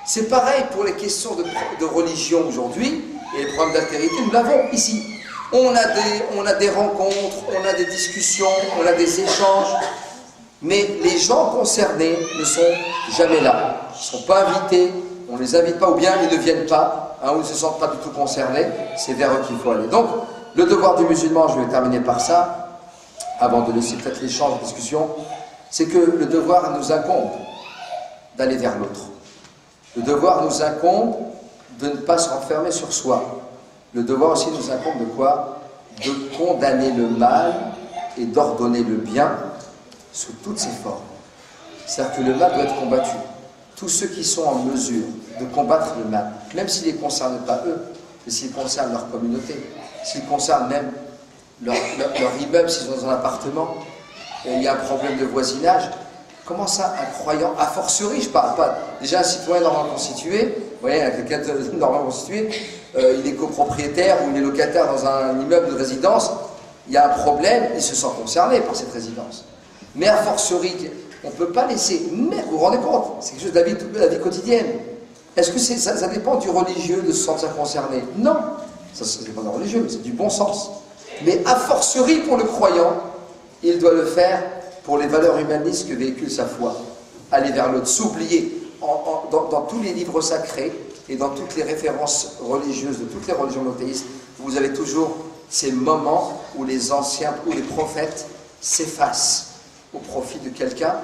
C'est pareil pour les questions de religion aujourd'hui, et les problèmes d'altérité, nous l'avons ici. On a des rencontres, on a des discussions, on a des échanges, mais les gens concernés ne sont jamais là. Ils ne sont pas invités, on ne les invite pas, ou bien ils ne viennent pas, ou ils ne se sentent pas du tout concernés, c'est vers eux qu'il faut aller. Donc, le devoir du musulman, je vais terminer par ça, avant de laisser peut-être l'échange, la discussion, c'est que le devoir nous incombe d'aller vers l'autre. Le devoir nous incombe de ne pas se renfermer sur soi. Le devoir aussi nous incombe de quoi? De condamner le mal et d'ordonner le bien sous toutes ses formes. C'est-à-dire que le mal doit être combattu. Tous ceux qui sont en mesure de combattre le mal, même s'il ne les concerne pas eux, mais s'il concerne leur communauté, s'il concerne même leur immeuble, s'ils sont dans un appartement, et il y a un problème de voisinage. Comment ça, un croyant, a fortiori, je parle pas, déjà un citoyen normalement constitué, vous voyez, quelqu'un de normalement constitué, il est copropriétaire ou il est locataire dans un immeuble de résidence, il y a un problème, il se sent concerné par cette résidence. Mais a fortiori, On ne peut pas laisser. Mais vous vous rendez compte, c'est quelque chose de la vie quotidienne. Est-ce que ça dépend du religieux de se sentir concerné? Non, ça dépend du religieux, mais c'est du bon sens. Mais a fortiori pour le croyant, il doit le faire pour les valeurs humanistes que véhicule sa foi. Aller vers l'autre, s'oublier. Dans tous les livres sacrés et dans toutes les références religieuses de toutes les religions monothéistes, vous avez toujours ces moments où les anciens, où les prophètes s'effacent au profit de quelqu'un.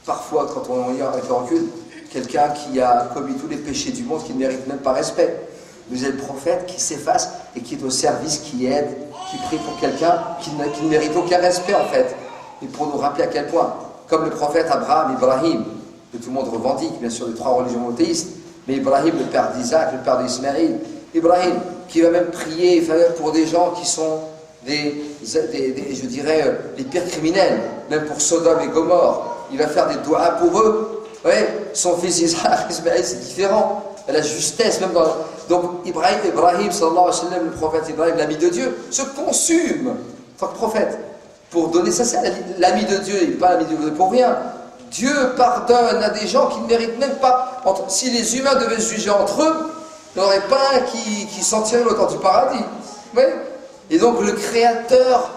Parfois, quand on y a avec le recul, quelqu'un qui a commis tous les péchés du monde, qui ne mérite même pas respect. Vous avez le prophète qui s'efface et qui est au service, qui aide, qui prie pour quelqu'un qui ne mérite aucun respect en fait. Et pour nous rappeler à quel point, comme le prophète Abraham, Ibrahim, que tout le monde revendique, bien sûr, les trois religions monothéistes, mais Ibrahim, le père d'Isaac, le père d'Ismaïl, Ibrahim, qui va même prier pour des gens qui sont je dirais, les pires criminels, même pour Sodome et Gomorrhe, il va faire des doigts pour eux. Ouais, son fils Isaac, Ismaïl, c'est différent. La justesse, même dans... Donc Ibrahim, sallallahu alayhi wa sallam, le prophète Ibrahim, l'ami de Dieu, se consume en tant que prophète pour donner ça. C'est l'ami de Dieu, il n'est pas l'ami de Dieu pour rien. Dieu pardonne à des gens qui ne méritent même pas. Si les humains devaient se juger entre eux, il n'y en aurait pas un qui sentirait l'autre du paradis. Ouais. Et donc le Créateur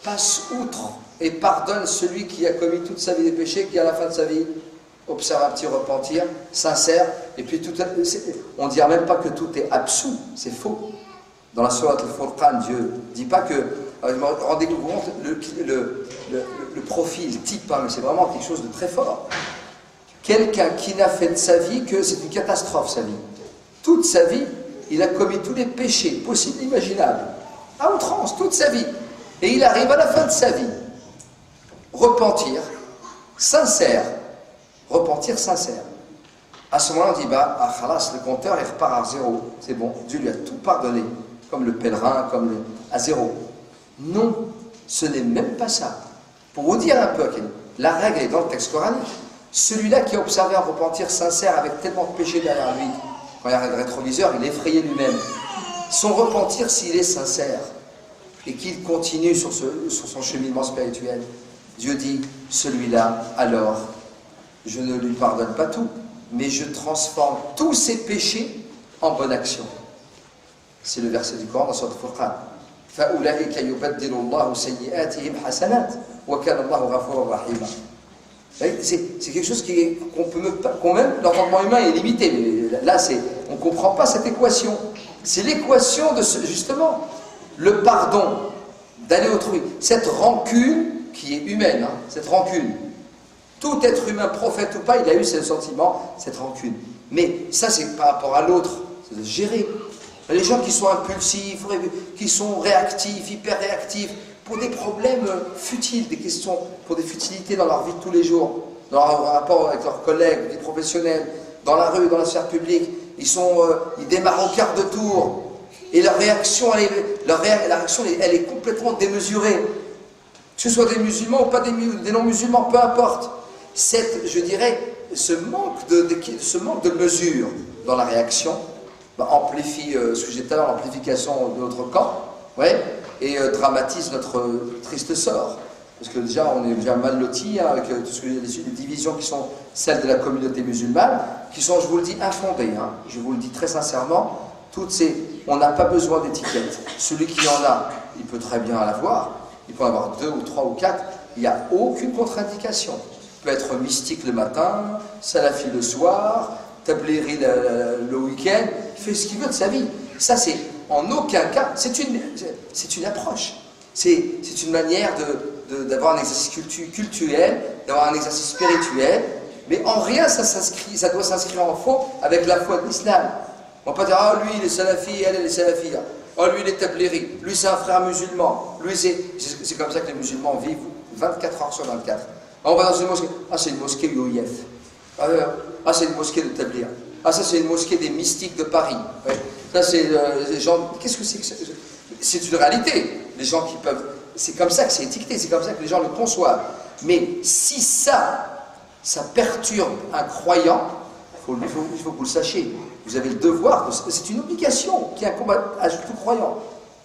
passe outre et pardonne celui qui a commis toute sa vie des péchés, qui à la fin de sa vie observe un petit repentir, sincère, et puis on ne dira même pas que tout est absous, c'est faux. Dans la sourate Al-Furqan, Dieu ne dit pas que, rendez-vous compte, le profil, type, hein, mais c'est vraiment quelque chose de très fort. Quelqu'un qui n'a fait de sa vie que c'est une catastrophe, sa vie. Toute sa vie, il a commis tous les péchés possibles, imaginables, à outrance, toute sa vie. Et il arrive à la fin de sa vie, repentir, sincère. Repentir sincère. À ce moment-là, on dit, khalas, le compteur, il repart à zéro. C'est bon, Dieu lui a tout pardonné. Comme le pèlerin, à zéro. Non, ce n'est même pas ça. Pour vous dire un peu, la règle est dans le texte coranique. Celui-là qui a observé un repentir sincère avec tellement de péchés derrière lui, quand il regarde le rétroviseur, il est effrayé lui-même. Son repentir, s'il est sincère, et qu'il continue sur son cheminement spirituel, Dieu dit, celui-là, alors, je ne lui pardonne pas tout, mais je transforme tous ses péchés en bonne action. C'est le verset du Coran dans Sourate Al-Furqan. فَأُولَٰئِكَ يُبَدِّلُ اللَّهُ سَيِّئَاتِهِمْ حَسَنَاتٍ وَكَانَ اللَّهُ غَفُورًا رَحِيمًا. C'est quelque chose qu'on peut même, l'entendement humain est limité, mais là, on ne comprend pas cette équation. C'est l'équation de justement, le pardon, d'aller autrui. Cette rancune qui est humaine, hein, cette rancune. Tout être humain, prophète ou pas, il a eu ce sentiment, cette rancune. Mais ça, c'est par rapport à l'autre, c'est de gérer. Les gens qui sont impulsifs, qui sont réactifs, hyper réactifs, pour des problèmes futiles, des questions, pour des futilités dans leur vie de tous les jours, dans leur rapport avec leurs collègues, des professionnels, dans la rue, dans la sphère publique, ils démarrent au quart de tour, et leur réaction, elle est complètement démesurée. Que ce soit des musulmans ou pas des non-musulmans, peu importe. Je dirais, ce manque de mesure dans la réaction amplifie, ce que j'ai dit tout à l'heure, l'amplification de notre camp, ouais, et dramatise notre triste sort. Parce que déjà, on est déjà mal lotis hein, avec tout ce que les divisions qui sont celles de la communauté musulmane, qui sont, je vous le dis, infondées. Hein, je vous le dis très sincèrement, on n'a pas besoin d'étiquettes. Celui qui en a, il peut très bien l'avoir. Il peut en avoir 2 ou 3 ou 4. Il n'y a aucune contre-indication. Il peut être mystique le matin, salafi le soir, tabléri le week-end. Il fait ce qu'il veut de sa vie. Ça, c'est en aucun cas, c'est une approche. C'est une manière d'avoir un exercice cultuel, d'avoir un exercice spirituel, mais en rien ça doit s'inscrire en faux avec la foi de l'islam. On ne peut pas dire, ah lui il est salafi, elle est salafia, oh lui il est tabléri, lui c'est un frère musulman, lui c'est comme ça que les musulmans vivent 24 heures sur 24. On va dans une mosquée, ah c'est une mosquée UOIF, ah c'est une mosquée de tablir, ah ça c'est une mosquée des mystiques de Paris. Ouais. Ça c'est les gens, qu'est-ce que c'est que ça? C'est une réalité, les gens qui peuvent, c'est comme ça que c'est étiqueté, c'est comme ça que les gens le conçoivent. Mais si ça perturbe un croyant, il faut que vous le sachiez, vous avez le devoir, c'est une obligation qui incombe à tout croyant.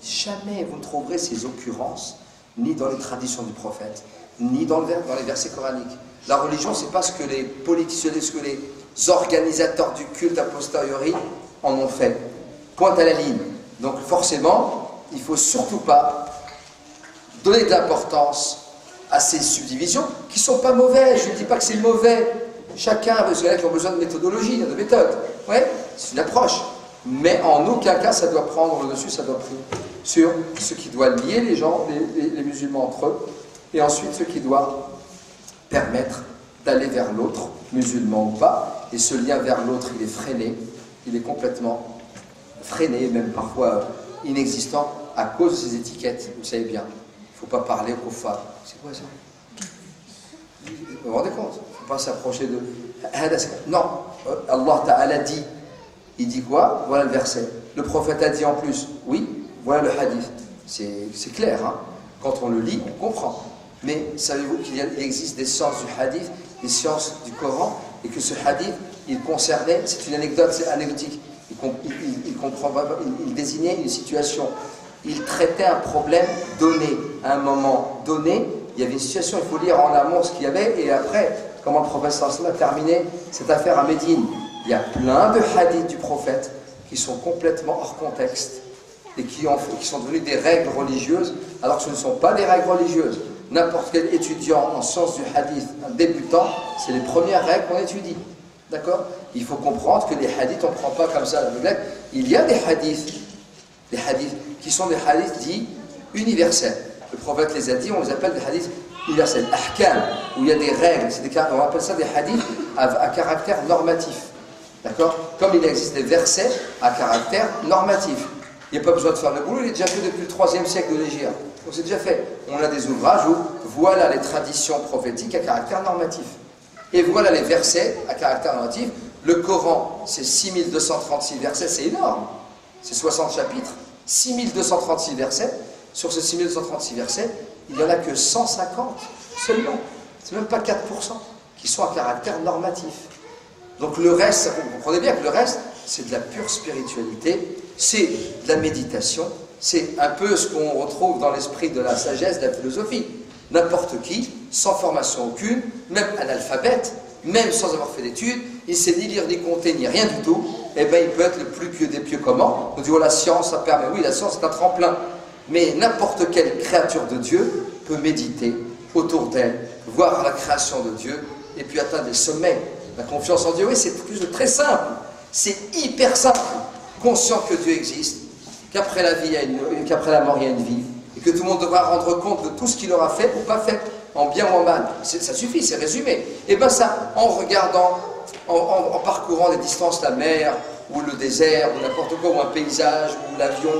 Jamais vous ne trouverez ces occurrences, ni dans les traditions du prophète, ni dans les versets coraniques. La religion, c'est pas ce que les politiciens, ce que les organisateurs du culte a posteriori en ont fait. Pointe à la ligne. Donc forcément, il ne faut surtout pas donner de l'importance à ces subdivisions qui ne sont pas mauvaises. Je ne dis pas que c'est mauvais. Chacun, parce qu'il y en a qui ont besoin de méthodologie, de méthode. Ouais, c'est une approche. Mais en aucun cas, ça doit prendre le dessus, ça doit prendre sur ce qui doit lier les gens, les musulmans entre eux, et ensuite ce qui doit permettre d'aller vers l'autre, musulman ou pas, et ce lien vers l'autre, il est freiné, il est complètement freiné, même parfois inexistant, à cause de ces étiquettes, vous savez bien. Il ne faut pas parler aux kuffar. C'est quoi ça? Vous vous rendez compte? Il ne faut pas s'approcher de... Non, Allah Ta'ala dit, il dit quoi? Voilà le verset. Le prophète a dit en plus, oui, voilà le hadith. C'est clair, hein? Quand on le lit, on comprend. Mais savez-vous qu'il existe des sciences du hadith, des sciences du Coran, et que ce hadith, il concernait, c'est une anecdote, c'est anecdotique, il désignait une situation, il traitait un problème donné, à un moment donné, il y avait une situation, il faut lire en amont ce qu'il y avait, et après, comment le prophète a terminé cette affaire à Médine. Il y a plein de hadiths du prophète qui sont complètement hors contexte, et qui sont devenus des règles religieuses, alors que ce ne sont pas des règles religieuses. N'importe quel étudiant en sciences du hadith, un débutant, c'est les premières règles qu'on étudie. D'accord? Il faut comprendre que les hadiths, on ne prend pas comme ça la blague. Il y a des hadiths qui sont des hadiths dits universels. Le prophète les a dit, on les appelle des hadiths universels. Ahkam, où il y a des règles, on appelle ça des hadiths à caractère normatif. D'accord? Comme il existe des versets à caractère normatif. Il n'y a pas besoin de faire le boulot, il est déjà fait depuis le 3e siècle de l'Hégire. Donc c'est déjà fait. On a des ouvrages où voilà les traditions prophétiques à caractère normatif. Et voilà les versets à caractère normatif. Le Coran, c'est 6236 versets, c'est énorme. C'est 60 chapitres, 6236 versets. Sur ces 6236 versets, il n'y en a que 150 seulement. C'est même pas 4% qui sont à caractère normatif. Donc le reste, vous comprenez bien que le reste, c'est de la pure spiritualité, c'est de la méditation, c'est un peu ce qu'on retrouve dans l'esprit de la sagesse, de la philosophie. N'importe qui, sans formation aucune, même analphabète, même sans avoir fait d'études, il ne sait ni lire, ni compter, ni rien du tout, eh bien il peut être le plus pieux des pieux. Comment? On dit, oh, la science, ça permet. Oui, la science est un tremplin. Mais n'importe quelle créature de Dieu peut méditer autour d'elle, voir la création de Dieu, et puis atteindre des sommets. La confiance en Dieu, oui, c'est quelque chose de très simple. C'est hyper simple. Conscient que Dieu existe, qu'après la vie, qu'après la mort, il y a une vie, et que tout le monde devra rendre compte de tout ce qu'il aura fait ou pas fait, en bien ou en mal. Ça suffit, c'est résumé. Et bien ça, en regardant, en parcourant des distances, la mer, ou le désert, ou n'importe quoi, ou un paysage, ou l'avion,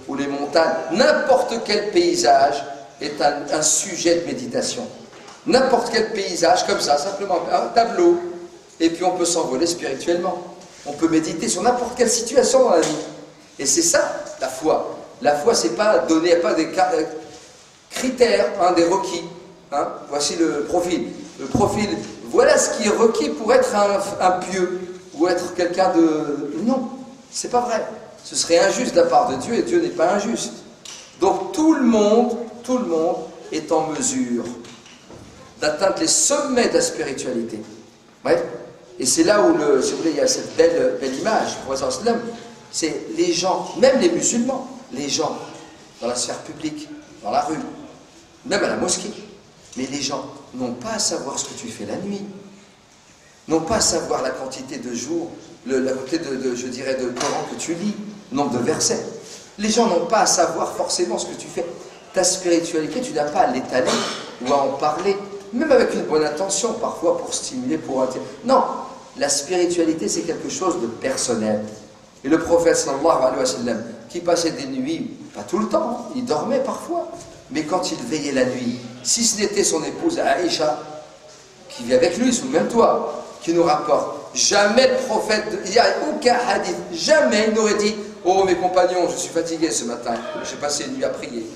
ou les montagnes, n'importe quel paysage est un sujet de méditation. N'importe quel paysage, comme ça, simplement un tableau, et puis on peut s'envoler spirituellement. On peut méditer sur n'importe quelle situation dans la vie. Et c'est ça, la foi. La foi, c'est pas donner pas des critères, hein, des requis. Hein. Voici le profil. Le profil, voilà ce qui est requis pour être un pieux, ou être quelqu'un de... Non, c'est pas vrai. Ce serait injuste de la part de Dieu, et Dieu n'est pas injuste. Donc tout le monde est en mesure d'atteindre les sommets de la spiritualité. Ouais. Et c'est là où, si vous voulez, il y a cette belle image, pour c'est les gens, même les musulmans, les gens, dans la sphère publique, dans la rue, même à la mosquée, mais les gens n'ont pas à savoir ce que tu fais la nuit, n'ont pas à savoir la quantité de jours, la quantité je dirais, de Coran que tu lis, nombre de versets. Les gens n'ont pas à savoir forcément ce que tu fais. Ta spiritualité, tu n'as pas à l'étaler ou à en parler, même avec une bonne intention, parfois pour stimuler, pour... Non, la spiritualité, c'est quelque chose de personnel. Et le prophète, sallallahu alayhi wa sallam, qui passait des nuits, pas tout le temps, il dormait parfois, mais quand il veillait la nuit, si ce n'était son épouse Aïcha, qui vit avec lui, ou même toi, qui nous rapporte, jamais le prophète, il n'y a aucun hadith, jamais il n'aurait dit « Oh mes compagnons, je suis fatigué ce matin, j'ai passé une nuit à prier. »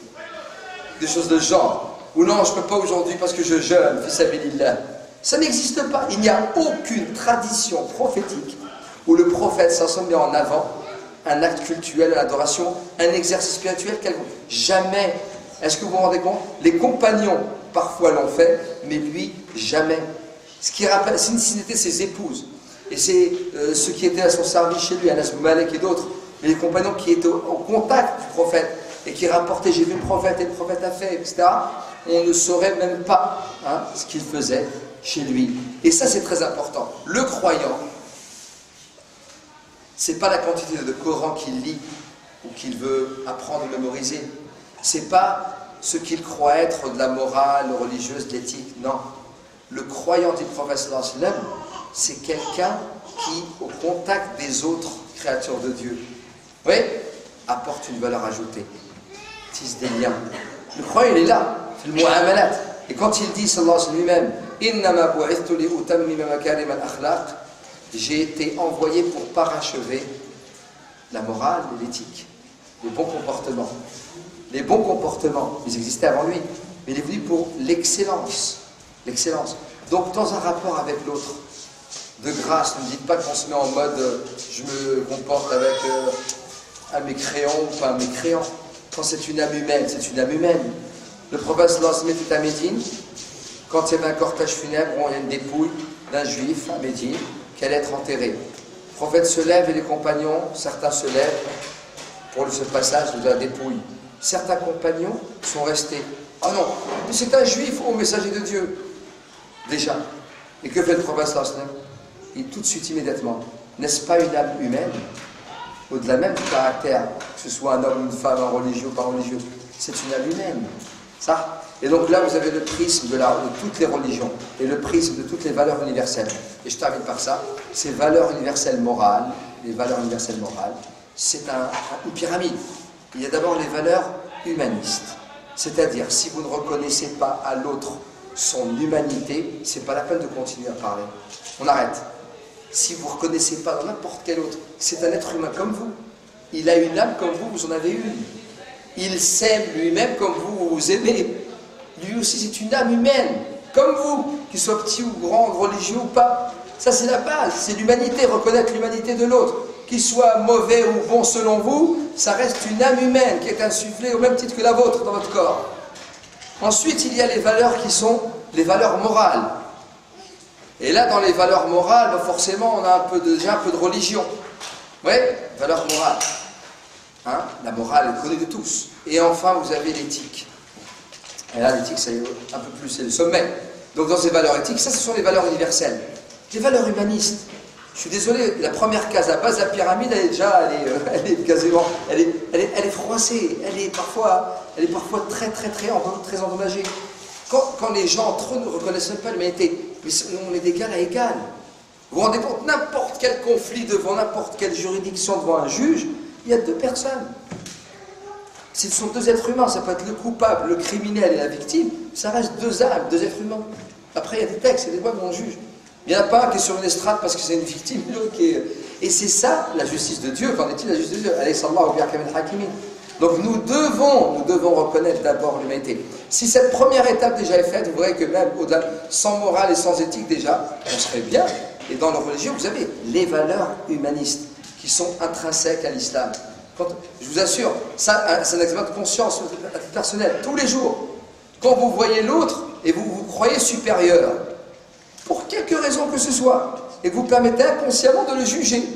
Des choses de genre. Ou non, je ne peux pas aujourd'hui parce que je jeûne, fils sabilillah. Ça n'existe pas. Il n'y a aucune tradition prophétique où le prophète s'en met en avant un acte cultuel, une adoration, un exercice spirituel quelconque. Jamais. Est-ce que vous vous rendez compte? Les compagnons parfois l'ont fait, mais lui, jamais. Ce qui rappelle, si c'était ses épouses, et c'est ceux qui étaient à son service chez lui, Anas bin Malik et d'autres, mais les compagnons qui étaient au contact du prophète, et qui rapportaient, j'ai vu le prophète et le prophète a fait, etc., on ne saurait même pas ce qu'il faisait chez lui. Et ça, c'est très important. Le croyant, c'est pas la quantité de Coran qu'il lit, ou qu'il veut apprendre ou mémoriser. C'est pas ce qu'il croit être de la morale religieuse, de l'éthique, non. Le croyant du prophète sallallahu alayhi wa sallam, c'est quelqu'un qui, au contact des autres créatures de Dieu, oui, apporte une valeur ajoutée, tisse des liens. Le croyant, il est là, fait le mu'amalat. Et quand il dit, sallallahu alayhi wa sallam lui-même, innama bu'ithtu li utammima makarim al-akhlaq, j'ai été envoyé pour parachever la morale et l'éthique, les bons comportements. Les bons comportements, ils existaient avant lui, mais il est venu pour l'excellence. L'excellence. Donc, dans un rapport avec l'autre, de grâce, ne me dites pas qu'on se met en mode je me comporte avec un mécréant ou pas un mécréant. Quand c'est une âme humaine, c'est une âme humaine. Le prophète sallallahu alayhi wa sallam était à Médine, quand il y avait un cortège funèbre, il y a une dépouille d'un juif à Médine qui allait être enterré. Le prophète se lève et les compagnons, certains se lèvent pour ce passage de la dépouille. Certains compagnons sont restés. Ah non, c'est un juif, ô messager de Dieu. Déjà. Et que fait le prophète sallallahu alayhi wa sallam? Il tout de suite, immédiatement, n'est-ce pas une âme humaine, au-delà même du caractère, que ce soit un homme, une femme, un religieux ou pas religieux, c'est une âme humaine. Ça. Et donc là, vous avez le prisme de toutes les religions et le prisme de toutes les valeurs universelles. Et je termine par ça. Ces valeurs universelles morales, les valeurs universelles morales, c'est une pyramide. Il y a d'abord les valeurs humanistes. C'est-à-dire, si vous ne reconnaissez pas à l'autre son humanité, c'est pas la peine de continuer à parler. On arrête. Si vous ne reconnaissez pas dans n'importe quel autre, c'est un être humain comme vous. Il a une âme comme vous, vous en avez une. Il s'aime lui-même comme vous, vous aimez. Lui aussi, c'est une âme humaine, comme vous, qu'il soit petit ou grand, religieux ou pas. Ça, c'est la base, c'est l'humanité, reconnaître l'humanité de l'autre. Qu'il soit mauvais ou bon selon vous, ça reste une âme humaine qui est insufflée au même titre que la vôtre dans votre corps. Ensuite, il y a les valeurs qui sont les valeurs morales. Et là, dans les valeurs morales, forcément, on a déjà un peu de religion. Oui, valeurs morales. La morale est connue de tous. Et enfin, vous avez l'éthique. Et là, l'éthique, c'est un peu plus, c'est le sommet. Donc, dans ces valeurs éthiques, ça, ce sont les valeurs universelles. Les valeurs humanistes. Je suis désolé, la première case, la base de la pyramide, elle est déjà, elle est quasiment, elle est froissée. Elle est parfois très endommagée. Quand les gens entre eux ne reconnaissent même pas l'humanité, mais on est d'égal à égal. Vous vous rendez compte, n'importe quel conflit devant n'importe quelle juridiction, devant un juge, il y a deux personnes. Ce sont deux êtres humains, ça peut être le coupable, le criminel et la victime, ça reste deux âmes, deux êtres humains. Après, il y a des textes, il y a des lois où on juge. Il n'y en a pas un qui est sur une estrade parce que c'est une victime, l'autre qui est... Et c'est ça, la justice de Dieu. Qu'en est-il la justice de Dieu? Donc nous devons reconnaître d'abord l'humanité. Si cette première étape déjà est faite, vous verrez que même au-delà, sans morale et sans éthique déjà, on serait bien. Et dans la religion, vous avez les valeurs humanistes qui sont intrinsèques à l'islam. Je vous assure, ça c'est un examen de conscience personnelle, tous les jours. Quand vous voyez l'autre et vous vous croyez supérieur, pour quelque raison que ce soit, et que vous permettez inconsciemment de le juger.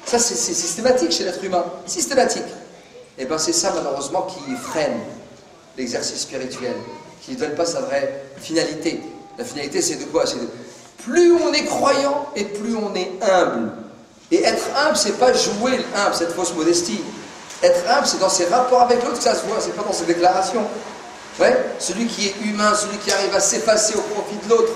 Ça, c'est systématique chez l'être humain, systématique. Et bien c'est ça, malheureusement, qui freine l'exercice spirituel, qui ne donne pas sa vraie finalité. La finalité, c'est de quoi? C'est de... Plus on est croyant, et plus on est humble. Et être humble, c'est pas jouer humble, cette fausse modestie. Être humble, c'est dans ses rapports avec l'autre que ça se voit, c'est pas dans ses déclarations. Ouais, celui qui est humain, celui qui arrive à s'effacer au profit de l'autre.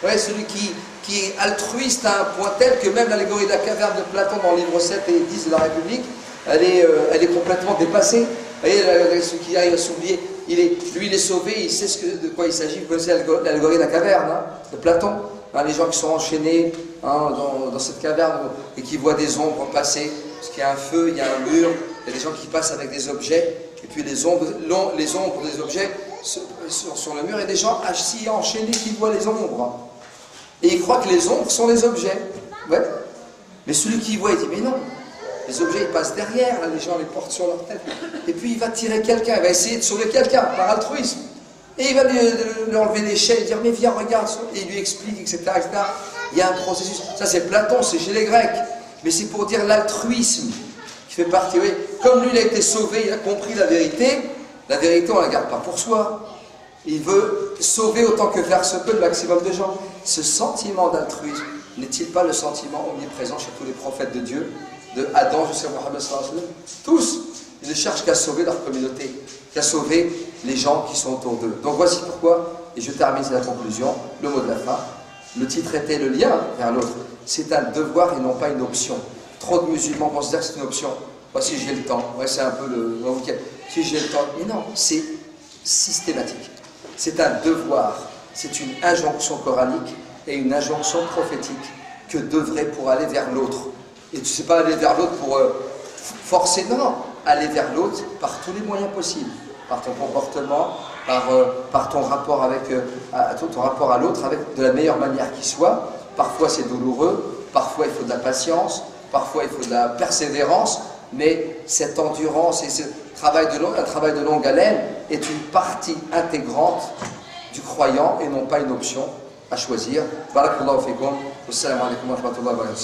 Ouais, celui qui est altruiste à un point tel que même l'allégorie de la caverne de Platon dans le livre 7 et 10 de la République, elle est complètement dépassée. Vous voyez, celui qui arrive à s'oublier, lui il est sauvé, il sait de quoi il s'agit. Vous connaissez l'allégorie de la caverne de Platon, les gens qui sont enchaînés dans cette caverne et qui voient des ombres passer, parce qu'il y a un feu, il y a un mur, il y a des gens qui passent avec des objets, et puis les ombres des objets sur le mur, et des gens assis enchaînés qui voient les ombres. Et ils croient que les ombres sont les objets. Ouais. Mais celui qui voit, il dit, mais non, les objets ils passent derrière, là, les gens les portent sur leur tête. Et puis il va tirer quelqu'un, il va essayer de sauver quelqu'un par altruisme. Et il va lui enlever les chaînes et dire mais viens regarde, et il lui explique, etc., etc. Il y a un processus, ça c'est Platon, c'est chez les Grecs, mais c'est pour dire l'altruisme qui fait partie, oui. Comme lui il a été sauvé, il a compris la vérité on ne la garde pas pour soi. Il veut sauver autant que faire se peut le maximum de gens. Ce sentiment d'altruisme n'est-il pas le sentiment omniprésent chez tous les prophètes de Dieu, de Adam jusqu'à Mohammed sallallahu alayhi wa sallam? Tous, ils ne cherchent qu'à sauver leur communauté, qu'à sauver les gens qui sont autour d'eux. Donc voici pourquoi, et je termine, c'est la conclusion, le mot de la fin. Le titre était le lien vers l'autre. C'est un devoir et non pas une option. Trop de musulmans considèrent que c'est une option. Moi, si j'ai le temps, ouais, c'est un peu le week-end. Si j'ai le temps, mais non, c'est systématique. C'est un devoir, c'est une injonction coranique et une injonction prophétique que devrait pour aller vers l'autre. Et tu ne sais pas aller vers l'autre pour forcer, non, aller vers l'autre par tous les moyens possibles, par ton comportement, par ton rapport avec ton rapport à l'autre, avec de la meilleure manière qui soit. Parfois c'est douloureux, parfois il faut de la patience, parfois il faut de la persévérance, mais cette endurance et ce travail de longue haleine est une partie intégrante du croyant et non pas une option à choisir. Barakallahu fikum. Wassalamu alaikum wa rahmatullahi wa barakatuh.